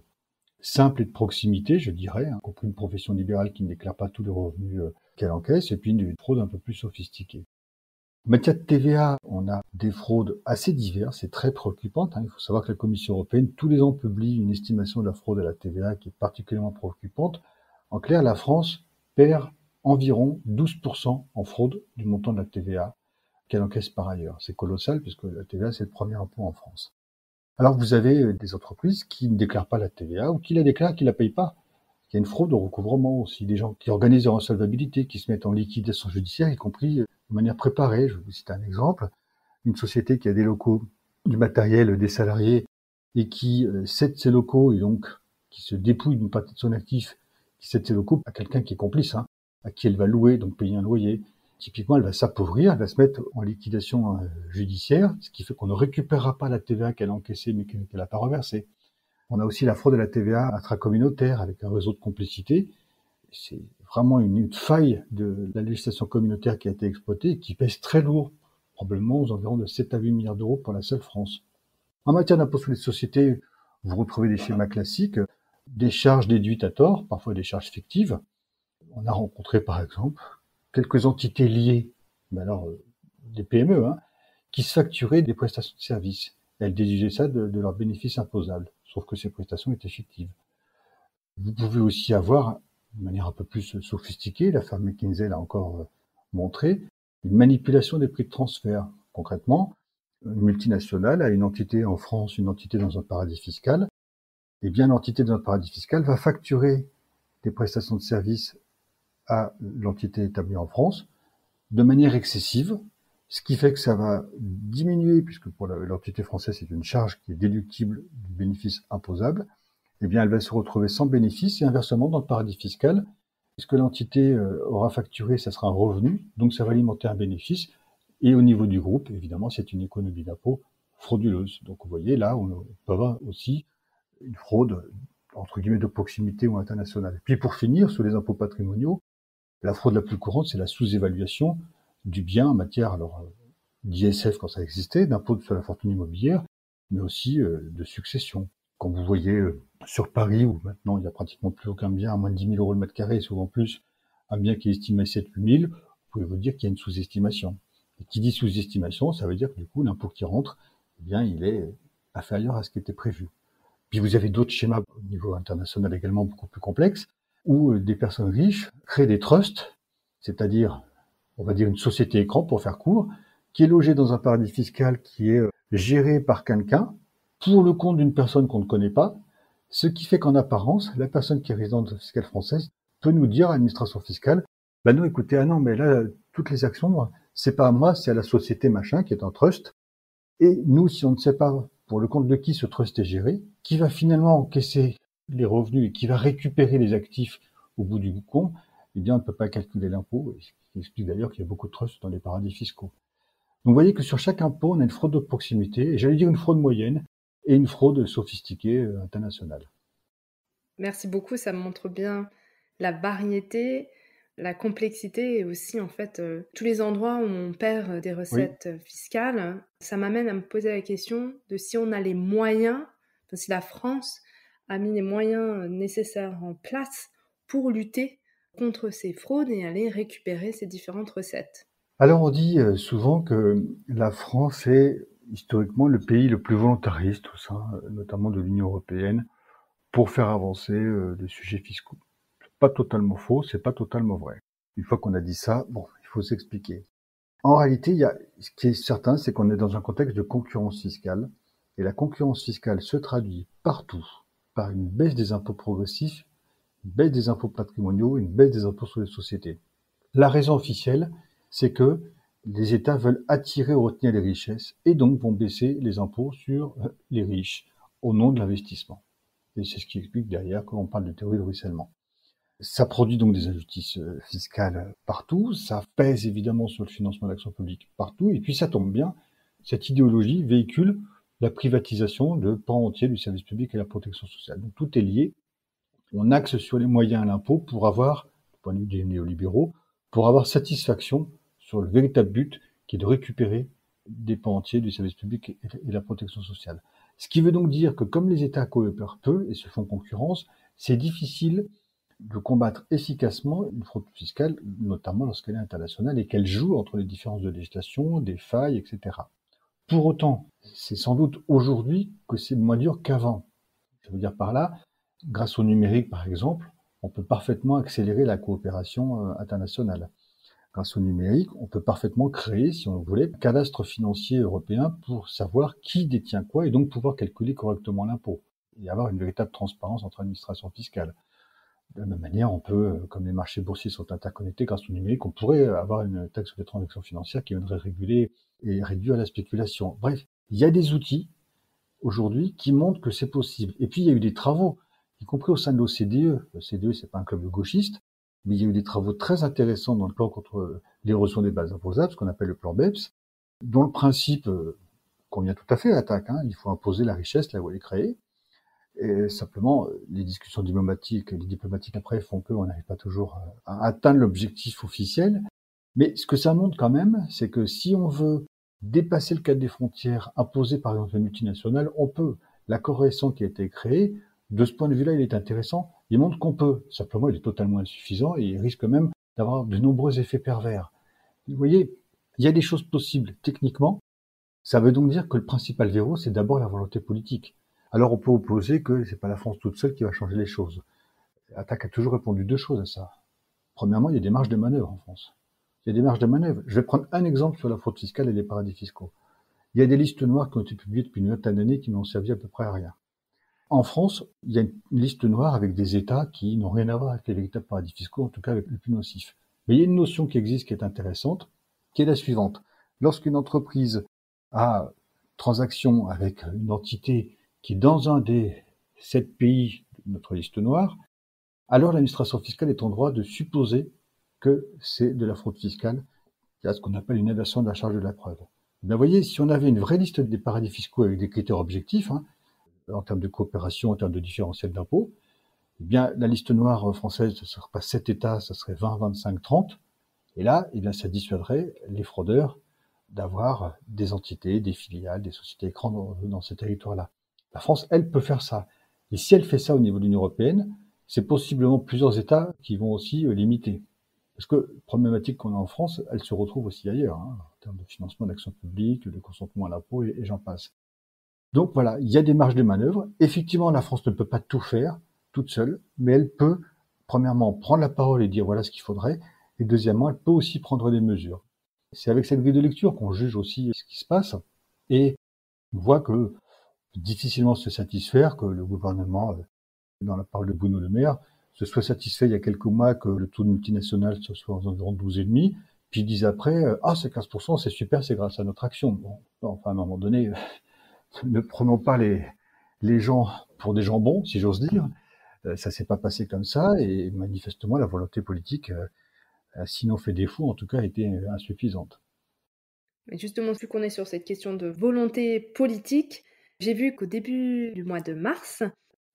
simple et de proximité, je dirais, compris une profession libérale qui ne déclare pas tous les revenus qu'elle encaisse, et puis une fraude un peu plus sophistiquée. En matière de TVA, on a des fraudes assez diverses et très préoccupantes. Il faut savoir que la Commission européenne, tous les ans, publie une estimation de la fraude à la TVA qui est particulièrement préoccupante. En clair, la France perd environ 12% en fraude du montant de la TVA qu'elle encaisse par ailleurs. C'est colossal puisque la TVA, c'est le premier impôt en France. Alors vous avez des entreprises qui ne déclarent pas la TVA ou qui la déclarent, qui la payent pas. Il y a une fraude au recouvrement aussi, des gens qui organisent leur insolvabilité, qui se mettent en liquidation judiciaire, y compris de manière préparée. Je vais vous citer un exemple. Une société qui a des locaux, du matériel, des salariés, et qui cède ses locaux, et donc qui se dépouille d'une partie de son actif, qui cède ses locaux à quelqu'un qui est complice, à qui elle va louer, donc payer un loyer. Typiquement, elle va s'appauvrir, elle va se mettre en liquidation judiciaire, ce qui fait qu'on ne récupérera pas la TVA qu'elle a encaissée, mais qu'elle n'a pas reversée. On a aussi la fraude à la TVA intracommunautaire avec un réseau de complicité. C'est vraiment une faille de la législation communautaire qui a été exploitée et qui pèse très lourd, probablement aux environs de 7 à 8 milliards d'euros pour la seule France. En matière d'impôt sur les sociétés, vous retrouvez des schémas classiques, des charges déduites à tort, parfois des charges fictives. On a rencontré par exemple quelques entités liées, des PME, qui se facturaient des prestations de services. Elles déduisaient ça de leurs bénéfices imposables, sauf que ces prestations étaient fictives. Vous pouvez aussi avoir, de manière un peu plus sophistiquée, l'affaire McKinsey l'a encore montré, une manipulation des prix de transfert. Concrètement, une multinationale a une entité en France, une entité dans un paradis fiscal, et bien l'entité dans un paradis fiscal va facturer des prestations de services à l'entité établie en France de manière excessive, ce qui fait que ça va diminuer, puisque pour l'entité française, c'est une charge qui est déductible du bénéfice imposable, eh bien, elle va se retrouver sans bénéfice et inversement dans le paradis fiscal, puisque l'entité aura facturé, ça sera un revenu, donc ça va alimenter un bénéfice. Et au niveau du groupe, évidemment, c'est une économie d'impôt frauduleuse. Donc, vous voyez, là, on peut avoir aussi une fraude, entre guillemets, de proximité ou internationale. Puis, pour finir, sur les impôts patrimoniaux, la fraude la plus courante, c'est la sous-évaluation du bien en matière, d'ISF quand ça existait, d'impôt sur la fortune immobilière, mais aussi de succession. Quand vous voyez sur Paris, où maintenant il n'y a pratiquement plus aucun bien à moins de 10 000 euros le mètre carré, et souvent plus, un bien qui est estimé à 7-8 000, vous pouvez vous dire qu'il y a une sous-estimation. Et qui dit sous-estimation, ça veut dire que du coup, l'impôt qui rentre, eh bien, il est inférieur à ce qui était prévu. Puis vous avez d'autres schémas au niveau international également beaucoup plus complexes, où des personnes riches créent des trusts, c'est-à-dire, on va dire une société écran pour faire court, qui est logée dans un paradis fiscal qui est géré par quelqu'un pour le compte d'une personne qu'on ne connaît pas, ce qui fait qu'en apparence, la personne qui est résidente fiscale française peut nous dire à l'administration fiscale, non, écoutez, non, mais là, toutes les actions, c'est pas à moi, c'est à la société machin qui est un trust. Et nous, si on ne sait pas pour le compte de qui ce trust est géré, qui va finalement encaisser les revenus et qui va récupérer les actifs au bout du compte, eh bien, on ne peut pas calculer l'impôt, ce qui explique d'ailleurs qu'il y a beaucoup de trusts dans les paradis fiscaux. Donc, vous voyez que sur chaque impôt, on a une fraude de proximité, et j'allais dire une fraude moyenne, et une fraude sophistiquée internationale. Merci beaucoup, ça montre bien la variété, la complexité et aussi en fait tous les endroits où on perd des recettes fiscales. Ça m'amène à me poser la question de si on a les moyens, enfin, si la France a mis les moyens nécessaires en place pour lutter contre ces fraudes et aller récupérer ces différentes recettes. Alors on dit souvent que la France est historiquement le pays le plus volontariste au sein notamment de l'Union européenne pour faire avancer les sujets fiscaux. C'est pas totalement faux, c'est pas totalement vrai. Une fois qu'on a dit ça, il faut s'expliquer. En réalité, ce qui est certain, c'est qu'on est dans un contexte de concurrence fiscale, et la concurrence fiscale se traduit partout par une baisse des impôts progressifs, une baisse des impôts patrimoniaux, une baisse des impôts sur les sociétés. La raison officielle, c'est que les États veulent attirer ou retenir les richesses, et donc vont baisser les impôts sur les riches, au nom de l'investissement. Et c'est ce qui explique derrière que l'on parle de théorie de ruissellement. Ça produit donc des injustices fiscales partout, ça pèse évidemment sur le financement de l'action publique partout, et puis ça tombe bien, cette idéologie véhicule la privatisation de pans entiers du service public et de la protection sociale. Donc tout est lié. On axe sur les moyens à l'impôt pour avoir, du point de vue des néolibéraux, pour avoir satisfaction sur le véritable but qui est de récupérer des pans entiers du service public et de la protection sociale. Ce qui veut donc dire que comme les États coopèrent peu et se font concurrence, c'est difficile de combattre efficacement une fraude fiscale, notamment lorsqu'elle est internationale et qu'elle joue entre les différences de législation, des failles, etc. Pour autant, c'est sans doute aujourd'hui que c'est moins dur qu'avant. Je veux dire par là, grâce au numérique par exemple, on peut parfaitement accélérer la coopération internationale. Grâce au numérique, on peut parfaitement créer, si on le voulait, un cadastre financier européen pour savoir qui détient quoi et donc pouvoir calculer correctement l'impôt et avoir une véritable transparence entre administrations fiscales. De la même manière, on peut, comme les marchés boursiers sont interconnectés grâce au numérique, on pourrait avoir une taxe sur les transactions financières qui viendrait réguler et réduire la spéculation. Bref, il y a des outils aujourd'hui qui montrent que c'est possible. Et puis, il y a eu des travaux, y compris au sein de l'OCDE. L'OCDE, c'est pas un club de gauchistes, mais il y a eu des travaux très intéressants dans le plan contre l'érosion des bases imposables, ce qu'on appelle le plan BEPS, dont le principe convient tout à fait à l'attaque. Il faut imposer la richesse là où elle est créée. Et simplement, les discussions diplomatiques après font qu'on n'arrive pas toujours à atteindre l'objectif officiel. Mais ce que ça montre quand même, c'est que si on veut dépasser le cadre des frontières imposées par exemple les multinationales, on peut. L'accord récent qui a été créé, de ce point de vue-là, il est intéressant. Il montre qu'on peut. Simplement, il est totalement insuffisant et il risque même d'avoir de nombreux effets pervers. Vous voyez, il y a des choses possibles techniquement. Ça veut donc dire que le principal verrou, c'est d'abord la volonté politique. Alors on peut opposer que c'est pas la France toute seule qui va changer les choses. Attaque a toujours répondu deux choses à ça. Premièrement, il y a des marges de manœuvre en France. Il y a des marges de manœuvre. Je vais prendre un exemple sur la fraude fiscale et les paradis fiscaux. Il y a des listes noires qui ont été publiées depuis une vingtaine d'années qui n'ont servi à peu près à rien. En France, il y a une liste noire avec des États qui n'ont rien à voir avec les véritables paradis fiscaux, en tout cas avec les plus nocifs. Mais il y a une notion qui existe qui est intéressante, qui est la suivante. Lorsqu'une entreprise a transaction avec une entité qui est dans un des 7 pays de notre liste noire, alors l'administration fiscale est en droit de supposer que c'est de la fraude fiscale, il y a ce qu'on appelle une inversion de la charge de la preuve. Bien, vous voyez, si on avait une vraie liste des paradis fiscaux avec des critères objectifs, en termes de coopération, en termes de différentiel d'impôt, eh bien, la liste noire française, ce ne serait pas 7 États, ça serait 20, 25, 30. Et là, eh bien, ça dissuaderait les fraudeurs d'avoir des entités, des filiales, des sociétés écrans dans ces territoires-là. La France, elle, peut faire ça. Et si elle fait ça au niveau de l'Union européenne, c'est possiblement plusieurs États qui vont aussi l'imiter. Parce que la problématique qu'on a en France, elle se retrouve aussi ailleurs, en termes de financement d'action publique, de consentement à l'impôt, et j'en passe. Donc voilà, il y a des marges de manœuvre. Effectivement, la France ne peut pas tout faire toute seule, mais elle peut, premièrement, prendre la parole et dire voilà ce qu'il faudrait, et deuxièmement, elle peut aussi prendre des mesures. C'est avec cette grille de lecture qu'on juge aussi ce qui se passe, et on voit que difficilement se satisfaire que le gouvernement, dans la parole de Bruno Le Maire, se soit satisfait il y a quelques mois que le taux de multinationales soit environ 12,5, puis ils disent après, c'est 15%, c'est super, c'est grâce à notre action. Bon, enfin, à un moment donné, ne prenons pas les gens pour des jambons, si j'ose dire. Ça s'est pas passé comme ça, et manifestement, la volonté politique, sinon fait défaut, en tout cas, a été insuffisante. Mais justement, vu qu'on est sur cette question de volonté politique, j'ai vu qu'au début du mois de mars,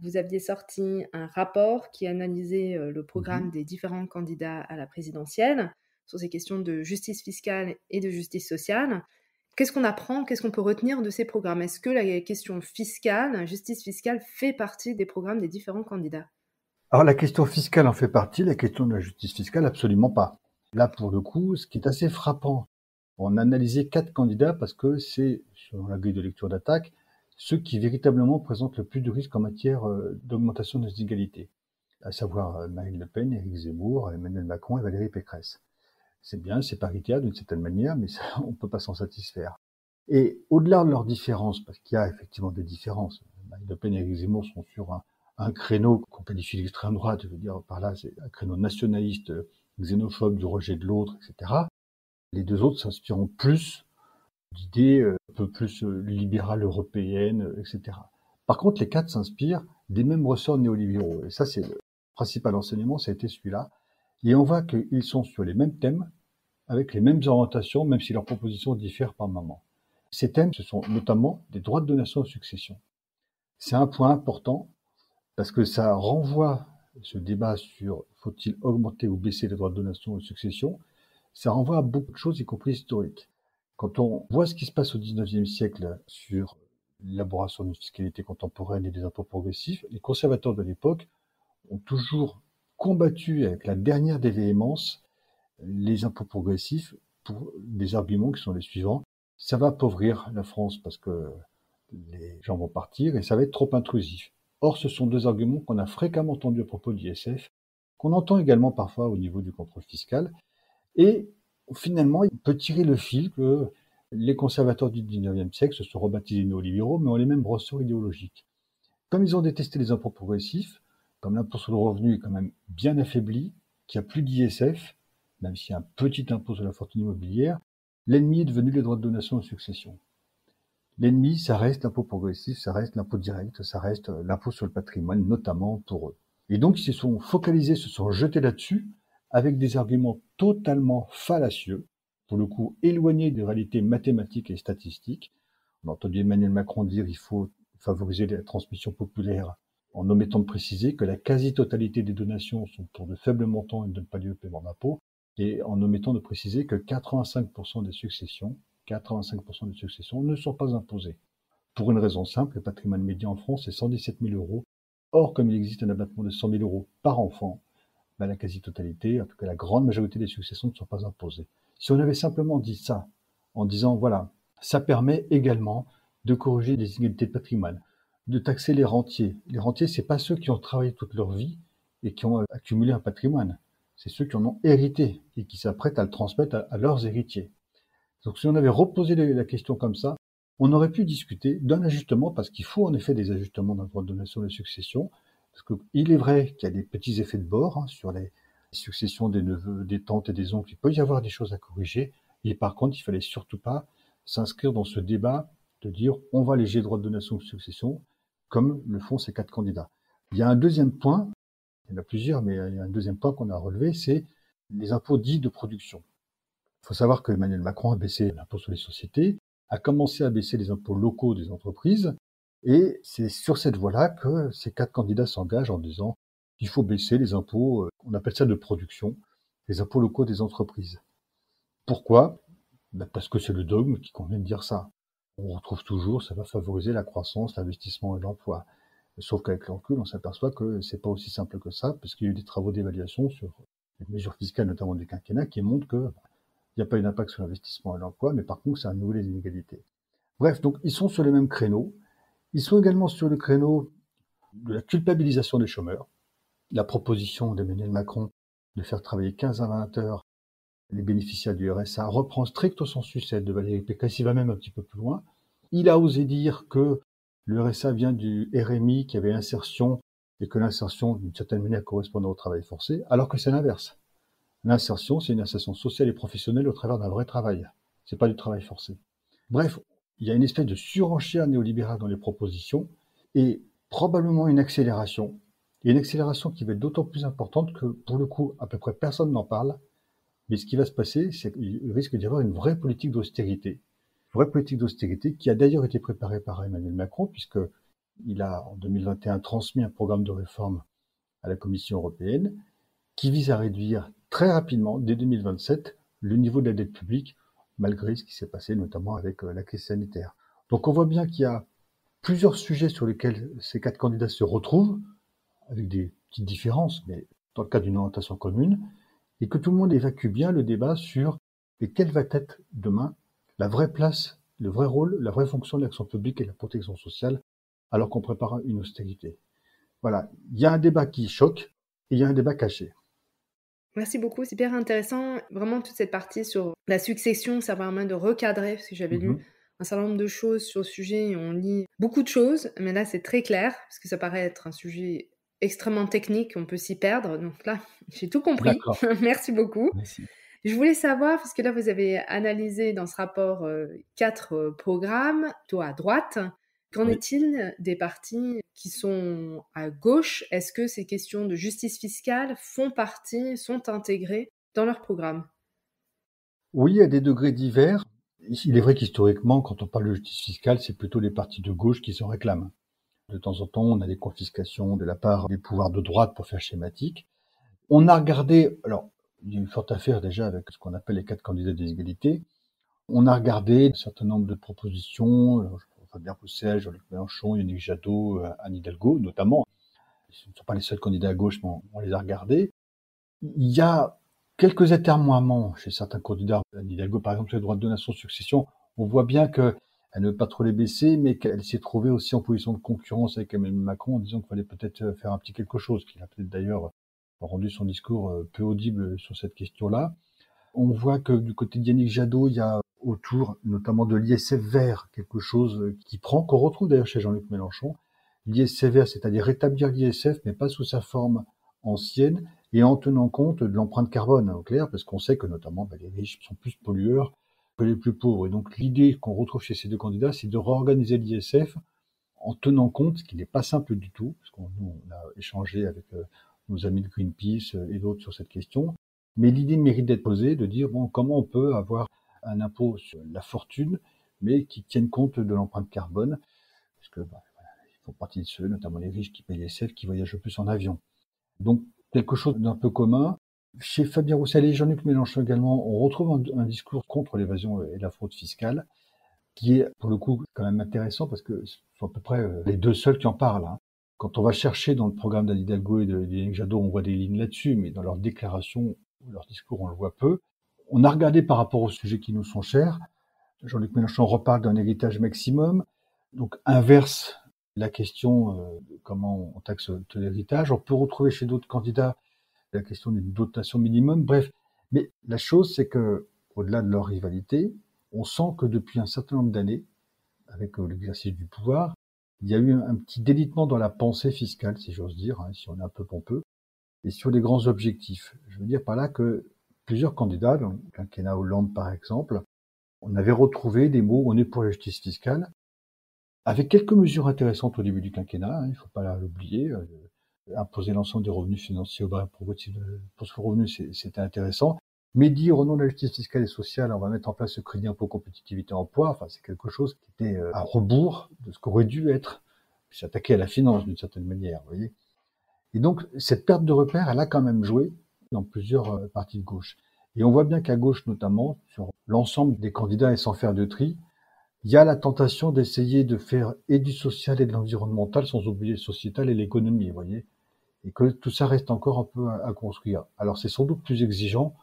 vous aviez sorti un rapport qui analysait le programme des différents candidats à la présidentielle sur ces questions de justice fiscale et de justice sociale. Qu'est-ce qu'on apprend, qu'est-ce qu'on peut retenir de ces programmes? Est-ce que la question fiscale, justice fiscale, fait partie des programmes des différents candidats? Alors la question fiscale en fait partie, la question de la justice fiscale absolument pas. Là pour le coup, ce qui est assez frappant, on a analysé 4 candidats parce que c'est, selon la grille de lecture d'attaque, ceux qui véritablement présentent le plus de risques en matière d'augmentation des inégalités, à savoir Marine Le Pen, Éric Zemmour, Emmanuel Macron et Valérie Pécresse. C'est bien, c'est paritaire d'une certaine manière, mais ça, on peut pas s'en satisfaire. Et au-delà de leurs différences, parce qu'il y a effectivement des différences, Marine Le Pen et Éric Zemmour sont sur un créneau qu'on qualifie d'extrême droite, je veux dire par là, c'est un créneau nationaliste, xénophobe, du rejet de l'autre, etc. Les deux autres s'inspireront plus d'idées un peu plus libérales européennes, etc. Par contre, les 4 s'inspirent des mêmes ressorts néolibéraux. Et ça, c'est le principal enseignement, ça a été celui-là. Et on voit qu'ils sont sur les mêmes thèmes, avec les mêmes orientations, même si leurs propositions diffèrent par moment. Ces thèmes, ce sont notamment des droits de donation aux successions. C'est un point important parce que ça renvoie ce débat sur faut-il augmenter ou baisser les droits de donation aux successions, ça renvoie à beaucoup de choses, y compris historiques. Quand on voit ce qui se passe au XIXe siècle sur l'élaboration d'une fiscalité contemporaine et des impôts progressifs, les conservateurs de l'époque ont toujours combattu avec la dernière des véhémences les impôts progressifs pour des arguments qui sont les suivants. Ça va appauvrir la France parce que les gens vont partir et ça va être trop intrusif. Or, ce sont deux arguments qu'on a fréquemment entendus à propos de l'ISF, qu'on entend également parfois au niveau du contrôle fiscal. Et finalement, il peut tirer le fil que les conservateurs du XIXe siècle se sont rebaptisés néolibéraux, mais ont les mêmes ressorts idéologiques. Comme ils ont détesté les impôts progressifs, comme l'impôt sur le revenu est quand même bien affaibli, qu'il n'y a plus d'ISF, même s'il y a un petit impôt sur la fortune immobilière, l'ennemi est devenu les droits de donation aux successions. L'ennemi, ça reste l'impôt progressif, ça reste l'impôt direct, ça reste l'impôt sur le patrimoine, notamment pour eux. Et donc, ils se sont focalisés, se sont jetés là-dessus, avec des arguments totalement fallacieux, pour le coup éloignés des réalités mathématiques et statistiques. On a entendu Emmanuel Macron dire qu'il faut favoriser la transmission populaire en omettant de préciser que la quasi-totalité des donations sont pour de faibles montants et ne donnent pas lieu au paiement d'impôts, et en omettant de préciser que 85% des successions ne sont pas imposées. Pour une raison simple, le patrimoine médian en France est 117 000 euros. Or, comme il existe un abattement de 100 000 euros par enfant, la quasi-totalité, en tout cas la grande majorité des successions ne sont pas imposées. Si on avait simplement dit ça, en disant, voilà, ça permet également de corriger les inégalités de patrimoine, de taxer les rentiers. Les rentiers, c'est pas ceux qui ont travaillé toute leur vie et qui ont accumulé un patrimoine. C'est ceux qui en ont hérité et qui s'apprêtent à le transmettre à leurs héritiers. Donc si on avait reposé la question comme ça, on aurait pu discuter d'un ajustement, parce qu'il faut en effet des ajustements dans le droit de donation et de succession, parce qu'il est vrai qu'il y a des petits effets de bord sur les successions des neveux, des tantes et des oncles. Il peut y avoir des choses à corriger, et par contre, il fallait surtout pas s'inscrire dans ce débat de dire on va alléger le droit de donation ou de succession, comme le font ces 4 candidats. Il y a un deuxième point, il y en a plusieurs, mais il y a un deuxième point qu'on a relevé, c'est les impôts dits de production. Il faut savoir que Emmanuel Macron a baissé l'impôt sur les sociétés, a commencé à baisser les impôts locaux des entreprises, et c'est sur cette voie-là que ces 4 candidats s'engagent en disant qu'il faut baisser les impôts, on appelle ça de production, les impôts locaux des entreprises. Pourquoi ? Parce que c'est le dogme qui convient de dire ça. On retrouve toujours, ça va favoriser la croissance, l'investissement et l'emploi. Sauf qu'avec le recul, on s'aperçoit que c'est pas aussi simple que ça, parce qu'il y a eu des travaux d'évaluation sur les mesures fiscales, notamment du quinquennat, qui montrent que il n'y a pas eu d'impact sur l'investissement et l'emploi, mais par contre, ça a noué les inégalités. Bref, donc ils sont sur les mêmes créneaux. Ils sont également sur le créneau de la culpabilisation des chômeurs. La proposition d'Emmanuel Macron de faire travailler 15 à 20 heures les bénéficiaires du RSA reprend stricto sensu celle de Valérie Pécresse, il va même un petit peu plus loin. Il a osé dire que le RSA vient du RMI, qui avait l'insertion, et que l'insertion, d'une certaine manière, correspondait au travail forcé, alors que c'est l'inverse. L'insertion, c'est une insertion sociale et professionnelle au travers d'un vrai travail. C'est pas du travail forcé. Bref, il y a une espèce de surenchère néolibérale dans les propositions et probablement une accélération. Et une accélération qui va être d'autant plus importante que, pour le coup, à peu près personne n'en parle. Mais ce qui va se passer, c'est qu'il risque d'y avoir une vraie politique d'austérité. Une vraie politique d'austérité qui a d'ailleurs été préparée par Emmanuel Macron, puisqu'il a, en 2021, transmis un programme de réforme à la Commission européenne qui vise à réduire très rapidement, dès 2027, le niveau de la dette publique, malgré ce qui s'est passé notamment avec la crise sanitaire. Donc on voit bien qu'il y a plusieurs sujets sur lesquels ces 4 candidats se retrouvent, avec des petites différences, mais dans le cadre d'une orientation commune, et que tout le monde évacue bien le débat sur quelle va être demain la vraie place, le vrai rôle, la vraie fonction de l'action publique et de la protection sociale, alors qu'on prépare une austérité. Voilà, il y a un débat qui choque et il y a un débat caché. Merci beaucoup, c'est hyper intéressant. Vraiment, toute cette partie sur la succession, ça permet de recadrer, parce que j'avais lu un certain nombre de choses sur le sujet et on lit beaucoup de choses, mais là, c'est très clair, parce que ça paraît être un sujet extrêmement technique, on peut s'y perdre. Donc là, j'ai tout compris. D'accord. Merci beaucoup. Merci. Je voulais savoir, parce que là, vous avez analysé dans ce rapport 4 programmes, plutôt à droite. Qu'en Oui. est-il des partis qui sont à gauche? Est-ce que ces questions de justice fiscale sont intégrées dans leur programme? Oui, à des degrés divers. Il est vrai qu'historiquement, quand on parle de justice fiscale, c'est plutôt les partis de gauche qui s'en réclament. De temps en temps, on a des confiscations de la part des pouvoirs de droite, pour faire schématique. On a regardé, alors, il y a une forte affaire déjà avec ce qu'on appelle les 4 candidats des égalités. On a regardé un certain nombre de propositions, alors, Fabien Roussel, Jean-Luc Mélenchon, Yannick Jadot, Anne Hidalgo, notamment. Ce ne sont pas les seuls candidats à gauche, mais on les a regardés. Il y a quelques atermoiements chez certains candidats. Anne Hidalgo, par exemple, sur les droits de donation succession, on voit bien qu'elle ne veut pas trop les baisser, mais qu'elle s'est trouvée aussi en position de concurrence avec Emmanuel Macron, en disant qu'il fallait peut-être faire un petit quelque chose, qu'il a peut-être d'ailleurs rendu son discours peu audible sur cette question-là. On voit que du côté de Yannick Jadot, il y a autour, notamment de l'ISF vert, quelque chose qui prend, qu'on retrouve d'ailleurs chez Jean-Luc Mélenchon. L'ISF vert, c'est-à-dire rétablir l'ISF, mais pas sous sa forme ancienne, et en tenant compte de l'empreinte carbone, au clair, parce qu'on sait que notamment les riches sont plus pollueurs que les plus pauvres. Et donc l'idée qu'on retrouve chez ces deux candidats, c'est de réorganiser l'ISF en tenant compte, ce qui n'est pas simple du tout, parce qu'on on a échangé avec nos amis de Greenpeace et d'autres sur cette question, mais l'idée mérite d'être posée, de dire bon, comment on peut avoir un impôt sur la fortune, mais qui tienne compte de l'empreinte carbone, parce que voilà, ils font partie de ceux, notamment les riches, qui payent l'ISF, qui voyagent le plus en avion. Donc quelque chose d'un peu commun. Chez Fabien Roussel et Jean-Luc Mélenchon également, on retrouve un discours contre l'évasion et la fraude fiscale, qui est pour le coup quand même intéressant parce que ce sont à peu près les deux seuls qui en parlent. Hein. Quand on va chercher dans le programme d'Anne Hidalgo et de Yannick Jadot, on voit des lignes là-dessus, mais dans leurs déclarations ou leurs discours, on le voit peu. On a regardé par rapport aux sujets qui nous sont chers. Jean-Luc Mélenchon reparle d'un héritage maximum, donc inverse la question de comment on taxe l'héritage. On peut retrouver chez d'autres candidats la question d'une dotation minimum. Bref, mais la chose, c'est que au-delà de leur rivalité, on sent que depuis un certain nombre d'années, avec l'exercice du pouvoir, il y a eu un petit délitement dans la pensée fiscale, si j'ose dire, hein, si on est un peu pompeux, et sur les grands objectifs. Je veux dire par là que plusieurs candidats, dans le quinquennat Hollande par exemple, on avait retrouvé des mots «on est pour la justice fiscale», avec quelques mesures intéressantes au début du quinquennat, hein, il ne faut pas l'oublier. Imposer l'ensemble des revenus financiers au barème progressif pour ce revenu, c'était intéressant. Mais dire au nom de la justice fiscale et sociale, on va mettre en place ce crédit impôt compétitivité emploi, enfin, c'est quelque chose qui était à rebours de ce qu'aurait dû être s'attaquer à la finance d'une certaine manière, vous voyez. Et donc, cette perte de repère, elle a quand même joué dans plusieurs partis de gauche. Et on voit bien qu'à gauche, notamment, sur l'ensemble des candidats et sans faire de tri, il y a la tentation d'essayer de faire et du social et de l'environnemental sans oublier le sociétal et l'économie, vous voyez. Et que tout ça reste encore un peu à construire. Alors c'est sans doute plus exigeant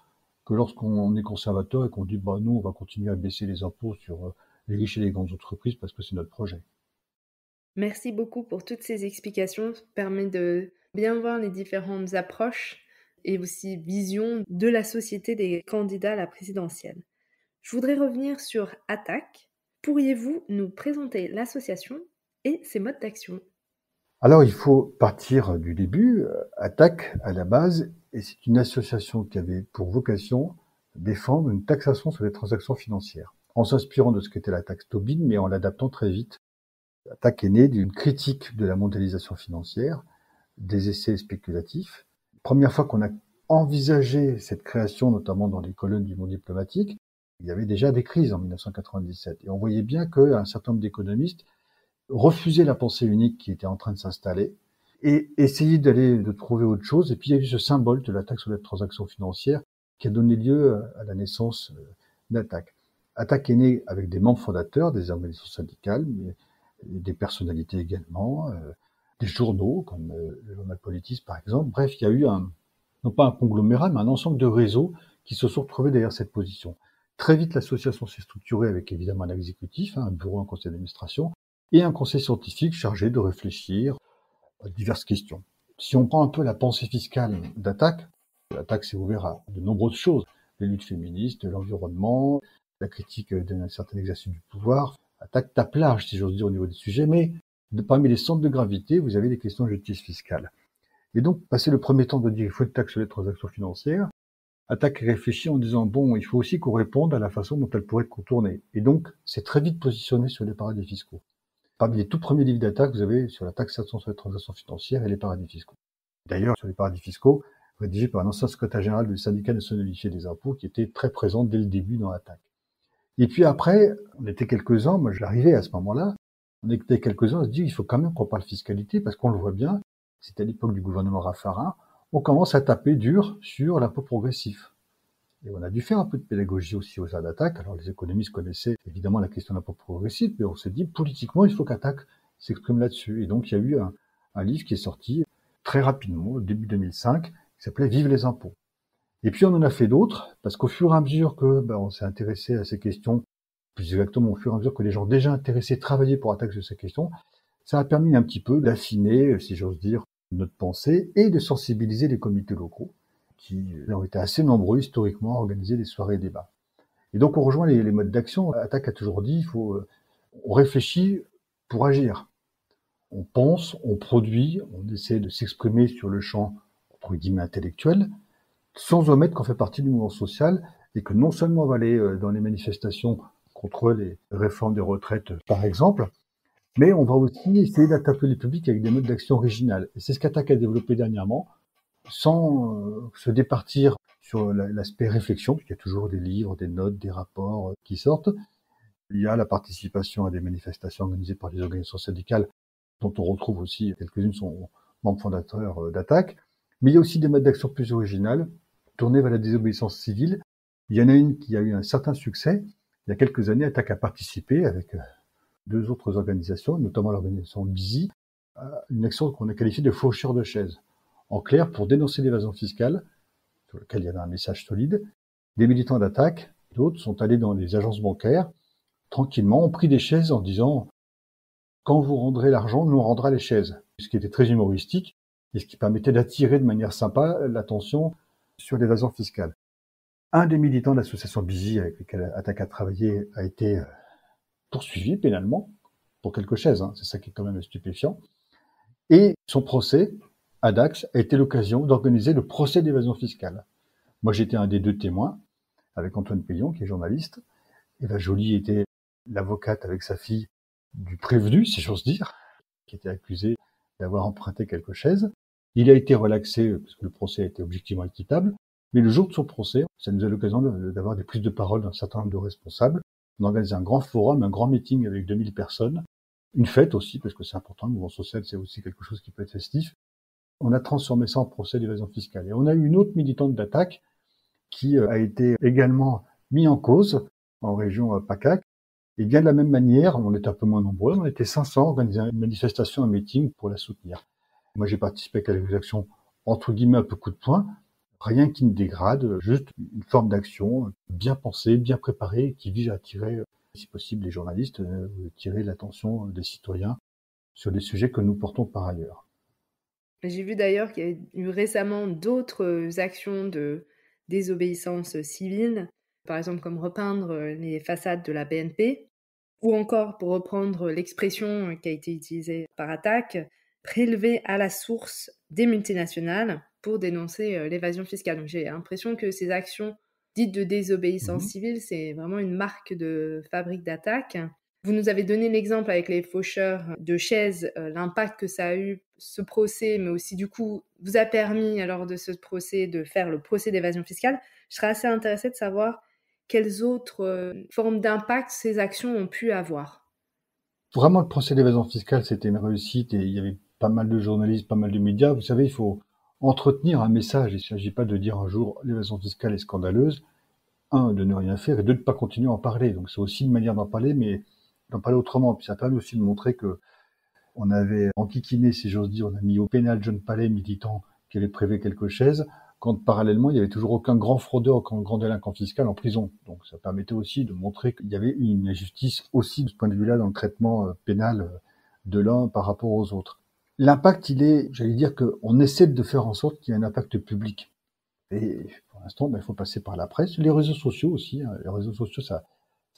que lorsqu'on est conservateur et qu'on dit bah nous on va continuer à baisser les impôts sur les riches et les grandes entreprises parce que c'est notre projet. Merci beaucoup pour toutes ces explications. Ça permet de bien voir les différentes approches et aussi visions de la société des candidats à la présidentielle. Je voudrais revenir sur Attaque. Pourriez-vous nous présenter l'association et ses modes d'action? Alors il faut partir du début. Attaque à la base, et c'est une association qui avait pour vocation de défendre une taxation sur les transactions financières, en s'inspirant de ce qu'était la taxe Tobin, mais en l'adaptant très vite. Attaque est née d'une critique de la mondialisation financière, des essais spéculatifs. Première fois qu'on a envisagé cette création, notamment dans les colonnes du Monde diplomatique, il y avait déjà des crises en 1997. Et on voyait bien qu'un certain nombre d'économistes refusaient la pensée unique qui était en train de s'installer et essayaient de trouver autre chose. Et puis il y a eu ce symbole de la taxe sur les transactions financières qui a donné lieu à la naissance d'Attaque. Attaque est née avec des membres fondateurs, des organisations syndicales, mais des personnalités également, des journaux comme le journal Politis par exemple. Bref, il y a eu non pas un conglomérat, mais un ensemble de réseaux qui se sont retrouvés derrière cette position. Très vite, l'association s'est structurée avec évidemment un exécutif, un bureau, un conseil d'administration, et un conseil scientifique chargé de réfléchir à diverses questions. Si on prend un peu la pensée fiscale d'Attaque, l'Attaque s'est ouvert à de nombreuses choses, les luttes féministes, l'environnement, la critique d'un certain exercice du pouvoir. Attaque tape large, si j'ose dire, au niveau des sujets, mais parmi les centres de gravité, vous avez les questions de justice fiscale. Et donc, passer le premier temps de dire il faut une taxe sur les transactions financières, Attaque réfléchit en disant bon, il faut aussi qu'on réponde à la façon dont elle pourrait être contournée. Et donc, c'est très vite positionné sur les paradis fiscaux. Parmi les tout premiers livres d'attaque, vous avez sur la taxation sur les transactions financières et les paradis fiscaux. D'ailleurs, sur les paradis fiscaux, rédigé par un ancien secrétaire général du syndicat national unifié des impôts qui était très présent dès le début dans l'attaque. Et puis après, on était quelques-uns, moi j'arrivais à ce moment-là, on était quelques-uns à se dire il faut quand même qu'on parle fiscalité parce qu'on le voit bien, c'était à l'époque du gouvernement Raffarin, on commence à taper dur sur l'impôt progressif. Et on a dû faire un peu de pédagogie aussi aux d'attaque. Alors les économistes connaissaient évidemment la question de l'impôt progressif, mais on s'est dit politiquement il faut qu'Attaque s'exprime là-dessus. Et donc il y a eu un livre qui est sorti très rapidement, au début 2005, qui s'appelait Vive les impôts. Et puis on en a fait d'autres, parce qu'au fur et à mesure que on s'est intéressé à ces questions, plus exactement au fur et à mesure que les gens déjà intéressés travaillaient pour Attaque sur ces questions, ça a permis un petit peu d'affiner, si j'ose dire, notre pensée et de sensibiliser les comités locaux qui ont été assez nombreux historiquement à organiser des soirées et débats. Et donc on rejoint les modes d'action. Attaque a toujours dit, on réfléchit pour agir. On pense, on produit, on essaie de s'exprimer sur le champ, entre guillemets, intellectuel, sans omettre qu'on fait partie du mouvement social et que non seulement on va aller dans les manifestations contre les réformes des retraites, par exemple, mais on va aussi essayer d'interpeller le public avec des modes d'action originales. Et c'est ce qu'Attaque a développé dernièrement, sans se départir sur l'aspect réflexion, puisqu'il y a toujours des livres, des notes, des rapports qui sortent. Il y a la participation à des manifestations organisées par les organisations syndicales, dont on retrouve aussi quelques-unes sont membres fondateurs d'Attaque. Mais il y a aussi des modes d'action plus originales, tournées vers la désobéissance civile. Il y en a une qui a eu un certain succès. Il y a quelques années, Attaque a participé avec deux autres organisations, notamment l'organisation BISI, à une action qu'on a qualifiée de faucheur de chaises. En clair, pour dénoncer l'évasion fiscale, sur lequel il y avait un message solide, des militants d'Attaque, d'autres, sont allés dans les agences bancaires, tranquillement, ont pris des chaises en disant « Quand vous rendrez l'argent, nous on rendra les chaises », ce qui était très humoristique et ce qui permettait d'attirer de manière sympa l'attention sur l'évasion fiscale. Un des militants de l'association BISI avec lequel Attaque a travaillé a été poursuivi pénalement pour quelques chaises, c'est ça qui est quand même stupéfiant. Et son procès à Dax a été l'occasion d'organiser le procès d'évasion fiscale. Moi, j'étais un des deux témoins, avec Antoine Payon, qui est journaliste. Eva Joly était l'avocate avec sa fille du prévenu, si j'ose dire, qui était accusé d'avoir emprunté quelques chaises. Il a été relaxé, parce que le procès a été objectivement équitable, mais le jour de son procès, ça nous a l'occasion d'avoir des prises de parole d'un certain nombre de responsables. On a organisé un grand forum, un grand meeting avec 2000 personnes, une fête aussi, parce que c'est important, le mouvement social, c'est aussi quelque chose qui peut être festif. On a transformé ça en procès d'évasion fiscale. Et on a eu une autre militante d'Attaque qui a été également mise en cause en région PACAC. Et bien de la même manière, on était un peu moins nombreux, on était 500 à organiser une manifestation, un meeting pour la soutenir. Moi, j'ai participé à quelques actions, entre guillemets, un peu coup de poing, rien qui ne dégrade, juste une forme d'action bien pensée, bien préparée, qui vise à attirer, si possible, les journalistes, attirer l'attention des citoyens sur des sujets que nous portons par ailleurs. J'ai vu d'ailleurs qu'il y a eu récemment d'autres actions de désobéissance civile, par exemple comme repeindre les façades de la BNP, ou encore, pour reprendre l'expression qui a été utilisée par Attaque, prélever à la source des multinationales pour dénoncer l'évasion fiscale. Donc j'ai l'impression que ces actions dites de désobéissance civile, c'est vraiment une marque de fabrique d'Attaque. Vous nous avez donné l'exemple avec les faucheurs de chaises, l'impact que ça a eu, ce procès, mais aussi du coup vous a permis, lors de ce procès, de faire le procès d'évasion fiscale. Je serais assez intéressée de savoir quelles autres formes d'impact ces actions ont pu avoir. Vraiment, le procès d'évasion fiscale, c'était une réussite et il y avait pas mal de journalistes, pas mal de médias. Vous savez, il faut entretenir un message. Il ne s'agit pas de dire un jour l'évasion fiscale est scandaleuse, de ne rien faire et de ne pas continuer à en parler. Donc c'est aussi une manière d'en parler, mais d'en parler autrement. Puis ça permet aussi de montrer que on avait enquiquiné, si j'ose dire, on a mis au pénal John Palais, militant, qui avait prélevé quelques chaises, quand parallèlement, il n'y avait toujours aucun grand fraudeur, aucun grand délinquant fiscal en prison. Donc ça permettait aussi de montrer qu'il y avait une injustice aussi de ce point de vue-là dans le traitement pénal de l'un par rapport aux autres. L'impact, il est, j'allais dire qu'on essaie de faire en sorte qu'il y ait un impact public. Et pour l'instant, il faut passer par la presse, les réseaux sociaux aussi. Les réseaux sociaux, ça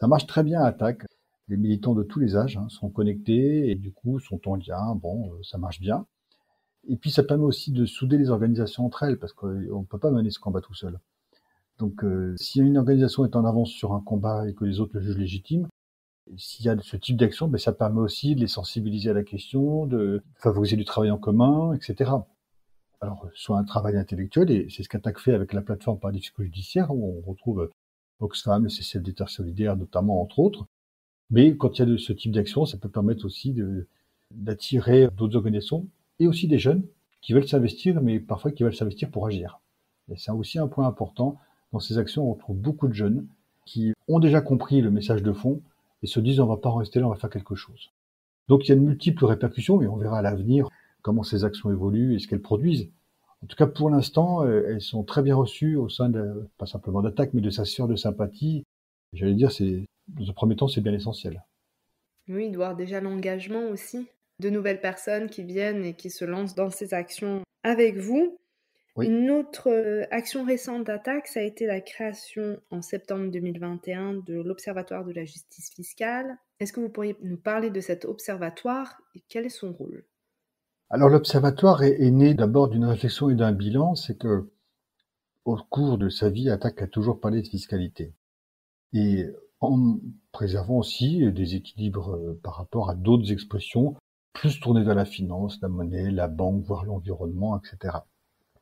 marche très bien à Attaque. Les militants de tous les âges sont connectés et du coup sont en lien. Ça marche bien. Et puis ça permet aussi de souder les organisations entre elles, parce qu'on ne peut pas mener ce combat tout seul. Donc si une organisation est en avance sur un combat et que les autres le jugent légitime, S'il y a ce type d'action, ça permet aussi de les sensibiliser à la question, de favoriser du travail en commun, etc. Alors, soit un travail intellectuel, et c'est ce qu'Attaque fait avec la plateforme Paradis Fiscaux-Judiciaires, où on retrouve Oxfam, le CCF d'État solidaire notamment, entre autres. Mais quand il y a de ce type d'action, ça peut permettre aussi d'attirer d'autres organisations, et aussi des jeunes qui veulent s'investir, mais parfois qui veulent s'investir pour agir. Et c'est aussi un point important. Dans ces actions, on trouve beaucoup de jeunes qui ont déjà compris le message de fond et se disent on va pas en rester là, on va faire quelque chose. Donc il y a de multiples répercussions, et on verra à l'avenir comment ces actions évoluent et ce qu'elles produisent. En tout cas, pour l'instant, elles sont très bien reçues au sein pas simplement d'Attaque, mais de sa sphère de sympathie. J'allais dire, dans un premier temps, c'est bien essentiel. Oui, il doit y avoir déjà l'engagement aussi de nouvelles personnes qui viennent et qui se lancent dans ces actions avec vous. Oui. Une autre action récente d'Attaque, ça a été la création en septembre 2021 de l'Observatoire de la justice fiscale. Est-ce que vous pourriez nous parler de cet observatoire et quel est son rôle ? Alors l'Observatoire est né d'abord d'une réflexion et d'un bilan, c'est que au cours de sa vie, Attaque a toujours parlé de fiscalité. Et en préservant aussi des équilibres par rapport à d'autres expressions plus tournées vers la finance, la monnaie, la banque, voire l'environnement, etc.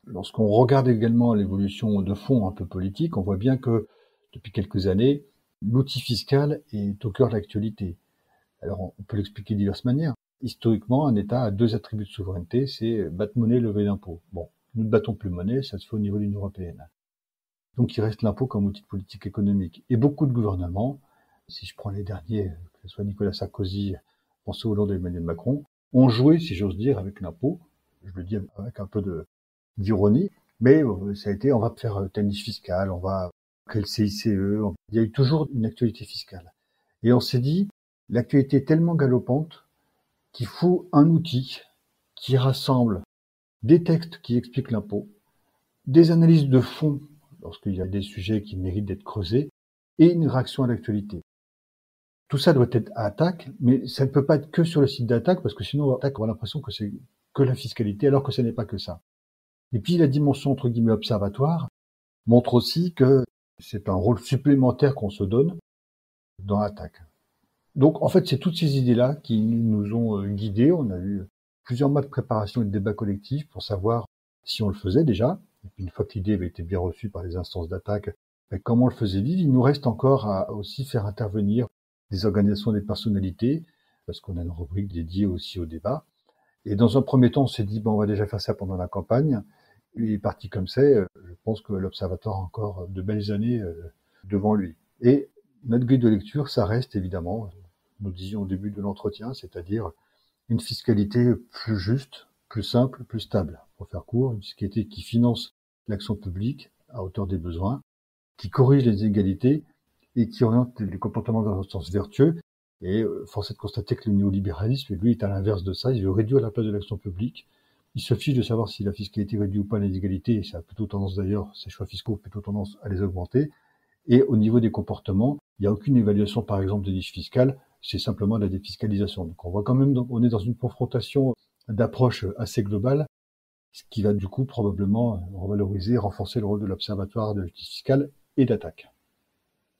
Lorsqu'on regarde également l'évolution de fond un peu politique, on voit bien que depuis quelques années, l'outil fiscal est au cœur de l'actualité. Alors on peut l'expliquer de diverses manières. Historiquement, un État a deux attributs de souveraineté, c'est battre monnaie, lever d'impôts. Bon, nous ne battons plus monnaie, ça se fait au niveau de l'Union européenne. Donc il reste l'impôt comme outil de politique économique. Et beaucoup de gouvernements, si je prends les derniers, que ce soit Nicolas Sarkozy, François Hollande et Emmanuel Macron, ont joué, si j'ose dire, avec l'impôt. Je le dis avec un peu d'ironie, mais ça a été, on va faire tennis fiscal, on va créer le CICE, il y a eu toujours une actualité fiscale. Et on s'est dit, l'actualité est tellement galopante qu'il faut un outil qui rassemble des textes qui expliquent l'impôt, des analyses de fond lorsqu'il y a des sujets qui méritent d'être creusés, et une réaction à l'actualité. Tout ça doit être à Attaque, mais ça ne peut pas être que sur le site d'Attaque, parce que sinon Attaque aura l'impression que c'est que la fiscalité, alors que ce n'est pas que ça. Et puis la dimension entre guillemets observatoire montre aussi que c'est un rôle supplémentaire qu'on se donne dans Attaque. Donc en fait, c'est toutes ces idées-là qui nous ont guidés. On a eu plusieurs mois de préparation et de débat collectif pour savoir si on le faisait déjà. Et puis une fois que l'idée avait été bien reçue par les instances d'Attaque, comment on le faisait vivre. Il nous reste encore à aussi faire intervenir des organisations, des personnalités, parce qu'on a une rubrique dédiée aussi au débat. Et dans un premier temps, on s'est dit, on va déjà faire ça pendant la campagne. Il est parti comme c'est. Je pense que l'Observatoire a encore de belles années devant lui. Et notre grille de lecture, ça reste évidemment, nous disions au début de l'entretien, c'est-à-dire une fiscalité plus juste, plus simple, plus stable. Pour faire court, une fiscalité qui finance l'action publique à hauteur des besoins, qui corrige les inégalités et qui oriente les comportements dans un sens vertueux. Et force est de constater que le néolibéralisme, lui, est à l'inverse de ça. Il veut réduire la place de l'action publique. Il se fiche de savoir si la fiscalité réduit ou pas les inégalités, et ça a plutôt tendance d'ailleurs, ces choix fiscaux ont plutôt tendance à les augmenter. Et au niveau des comportements, il n'y a aucune évaluation, par exemple, des niches fiscales, c'est simplement de la défiscalisation. Donc on voit quand même, on est dans une confrontation d'approche assez globale, ce qui va du coup probablement revaloriser, renforcer le rôle de l'Observatoire de la justice fiscale et d'Attaque.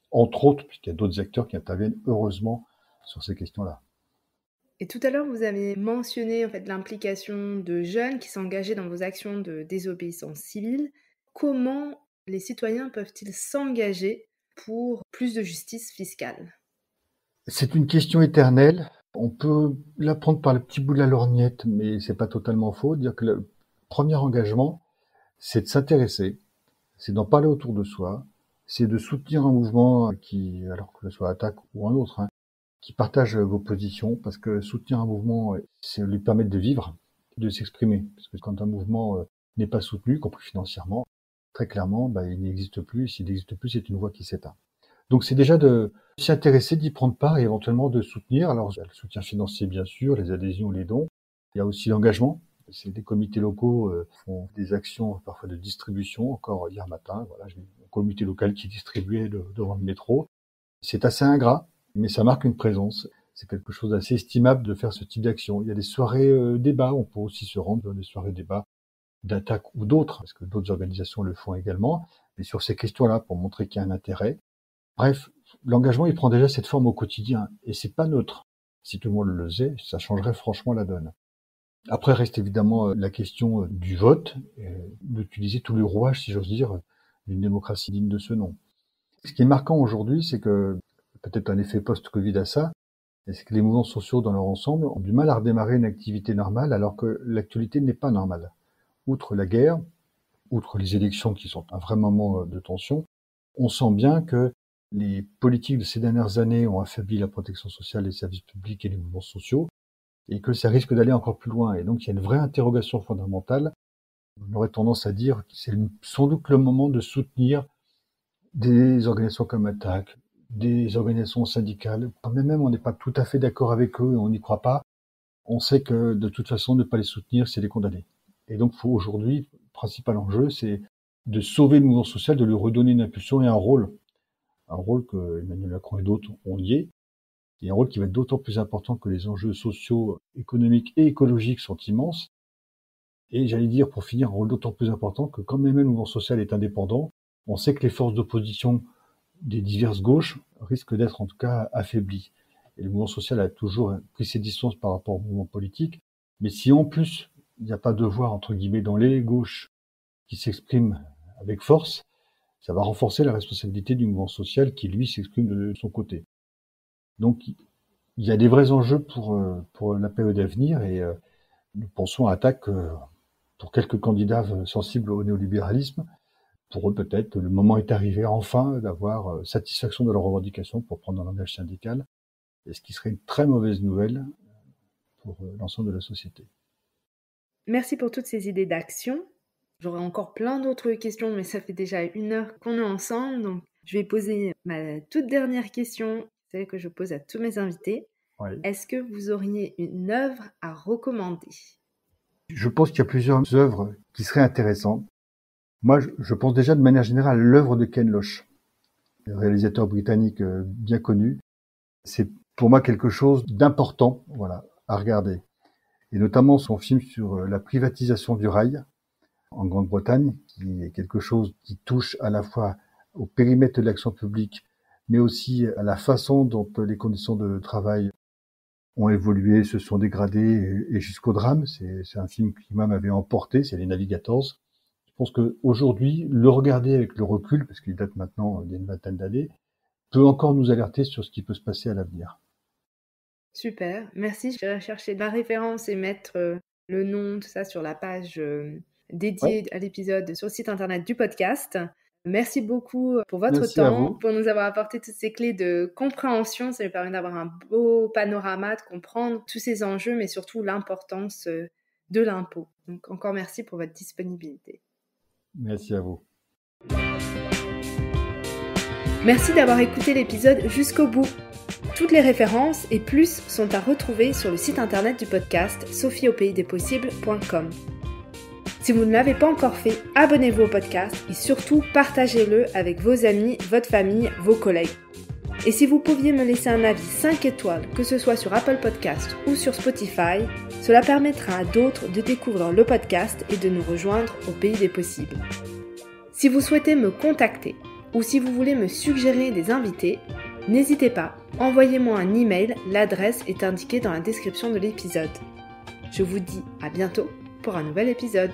Entre autres, puisqu'il y a d'autres acteurs qui interviennent heureusement sur ces questions-là. Et tout à l'heure, vous avez mentionné en fait l'implication de jeunes qui s'engageaient dans vos actions de désobéissance civile. Comment les citoyens peuvent-ils s'engager pour plus de justice fiscale ? C'est une question éternelle. On peut la prendre par le petit bout de la lorgnette, mais c'est pas totalement faux. Dire que le premier engagement, c'est de s'intéresser, c'est d'en parler autour de soi, c'est de soutenir un mouvement qui, alors que ce soit Attaque ou un autre, qui partage vos positions, parce que soutenir un mouvement, c'est lui permettre de vivre, de s'exprimer. Parce que quand un mouvement n'est pas soutenu, y compris financièrement, très clairement, il n'existe plus. S'il n'existe plus, c'est une voix qui s'éteint. Donc c'est déjà de s'y intéresser, d'y prendre part et éventuellement de soutenir. Alors le soutien financier, bien sûr, les adhésions, les dons. Il y a aussi l'engagement. C'est des comités locaux font des actions parfois de distribution. Encore hier matin, voilà, j'ai un comité local qui distribuait devant le métro. C'est assez ingrat, mais ça marque une présence. C'est quelque chose d'assez estimable de faire ce type d'action. Il y a des soirées débats. On peut aussi se rendre dans des soirées débats d'Attaque ou d'autres, parce que d'autres organisations le font également. Mais sur ces questions-là, pour montrer qu'il y a un intérêt. Bref, l'engagement, il prend déjà cette forme au quotidien, et c'est pas neutre. Si tout le monde le faisait, ça changerait franchement la donne. Après reste évidemment la question du vote, d'utiliser tous les rouages, si j'ose dire, d'une démocratie digne de ce nom. Ce qui est marquant aujourd'hui, c'est que, peut-être un effet post-Covid à ça, c'est que les mouvements sociaux dans leur ensemble ont du mal à redémarrer une activité normale alors que l'actualité n'est pas normale. Outre la guerre, outre les élections qui sont un vrai moment de tension, on sent bien que les politiques de ces dernières années ont affaibli la protection sociale, les services publics et les mouvements sociaux, et que ça risque d'aller encore plus loin. Et donc il y a une vraie interrogation fondamentale. On aurait tendance à dire que c'est sans doute le moment de soutenir des organisations comme ATTAC, des organisations syndicales. Quand même on n'est pas tout à fait d'accord avec eux et on n'y croit pas, on sait que de toute façon ne pas les soutenir, c'est les condamner. Et donc aujourd'hui, le principal enjeu, c'est de sauver le mouvement social, de lui redonner une impulsion et un rôle que Emmanuel Macron et d'autres ont lié, et un rôle qui va être d'autant plus important que les enjeux sociaux, économiques et écologiques sont immenses. Et j'allais dire, pour finir, un rôle d'autant plus important que quand même le mouvement social est indépendant, on sait que les forces d'opposition des diverses gauches risquent d'être en tout cas affaiblies. Et le mouvement social a toujours pris ses distances par rapport au mouvement politique. Mais si en plus, il n'y a pas de voix, entre guillemets, dans les gauches qui s'expriment avec force, ça va renforcer la responsabilité du mouvement social qui, lui, s'exprime de son côté. Donc, il y a des vrais enjeux pour la période à venir et nous pensons à ATTAC pour quelques candidats sensibles au néolibéralisme. Pour eux, peut-être, le moment est arrivé enfin d'avoir satisfaction de leurs revendications pour prendre un langage syndical, et ce qui serait une très mauvaise nouvelle pour l'ensemble de la société. Merci pour toutes ces idées d'action. J'aurais encore plein d'autres questions, mais ça fait déjà 1 heure qu'on est ensemble, donc je vais poser ma toute dernière question, celle que je pose à tous mes invités. Oui. Est-ce que vous auriez une œuvre à recommander ? Je pense qu'il y a plusieurs œuvres qui seraient intéressantes. Moi, je pense déjà de manière générale à l'œuvre de Ken Loach, le réalisateur britannique bien connu. C'est pour moi quelque chose d'important, voilà, à regarder. Et notamment son film sur la privatisation du rail en Grande-Bretagne, qui est quelque chose qui touche à la fois au périmètre de l'action publique, mais aussi à la façon dont les conditions de travail ont évolué, se sont dégradées et jusqu'au drame. C'est un film qui m'avait emporté, c'est Les Navigators. Je pense qu'aujourd'hui, le regarder avec le recul, parce qu'il date maintenant d'une vingtaine d'années, peut encore nous alerter sur ce qui peut se passer à l'avenir. Super, merci. Je vais chercher la référence et mettre le nom, tout ça sur la page dédiée à l'épisode sur le site internet du podcast. Merci beaucoup pour votre temps, pour nous avoir apporté toutes ces clés de compréhension. Ça nous permet d'avoir un beau panorama, de comprendre tous ces enjeux, mais surtout l'importance de l'impôt. Donc encore merci pour votre disponibilité. Merci à vous. Merci d'avoir écouté l'épisode jusqu'au bout. Toutes les références et plus sont à retrouver sur le site internet du podcast sophieaupaysdespossibles.com. Si vous ne l'avez pas encore fait, abonnez-vous au podcast et surtout partagez-le avec vos amis, votre famille, vos collègues. Et si vous pouviez me laisser un avis 5 étoiles, que ce soit sur Apple Podcast ou sur Spotify, cela permettra à d'autres de découvrir le podcast et de nous rejoindre au pays des possibles. Si vous souhaitez me contacter ou si vous voulez me suggérer des invités, n'hésitez pas, envoyez-moi un email, l'adresse est indiquée dans la description de l'épisode. Je vous dis à bientôt pour un nouvel épisode.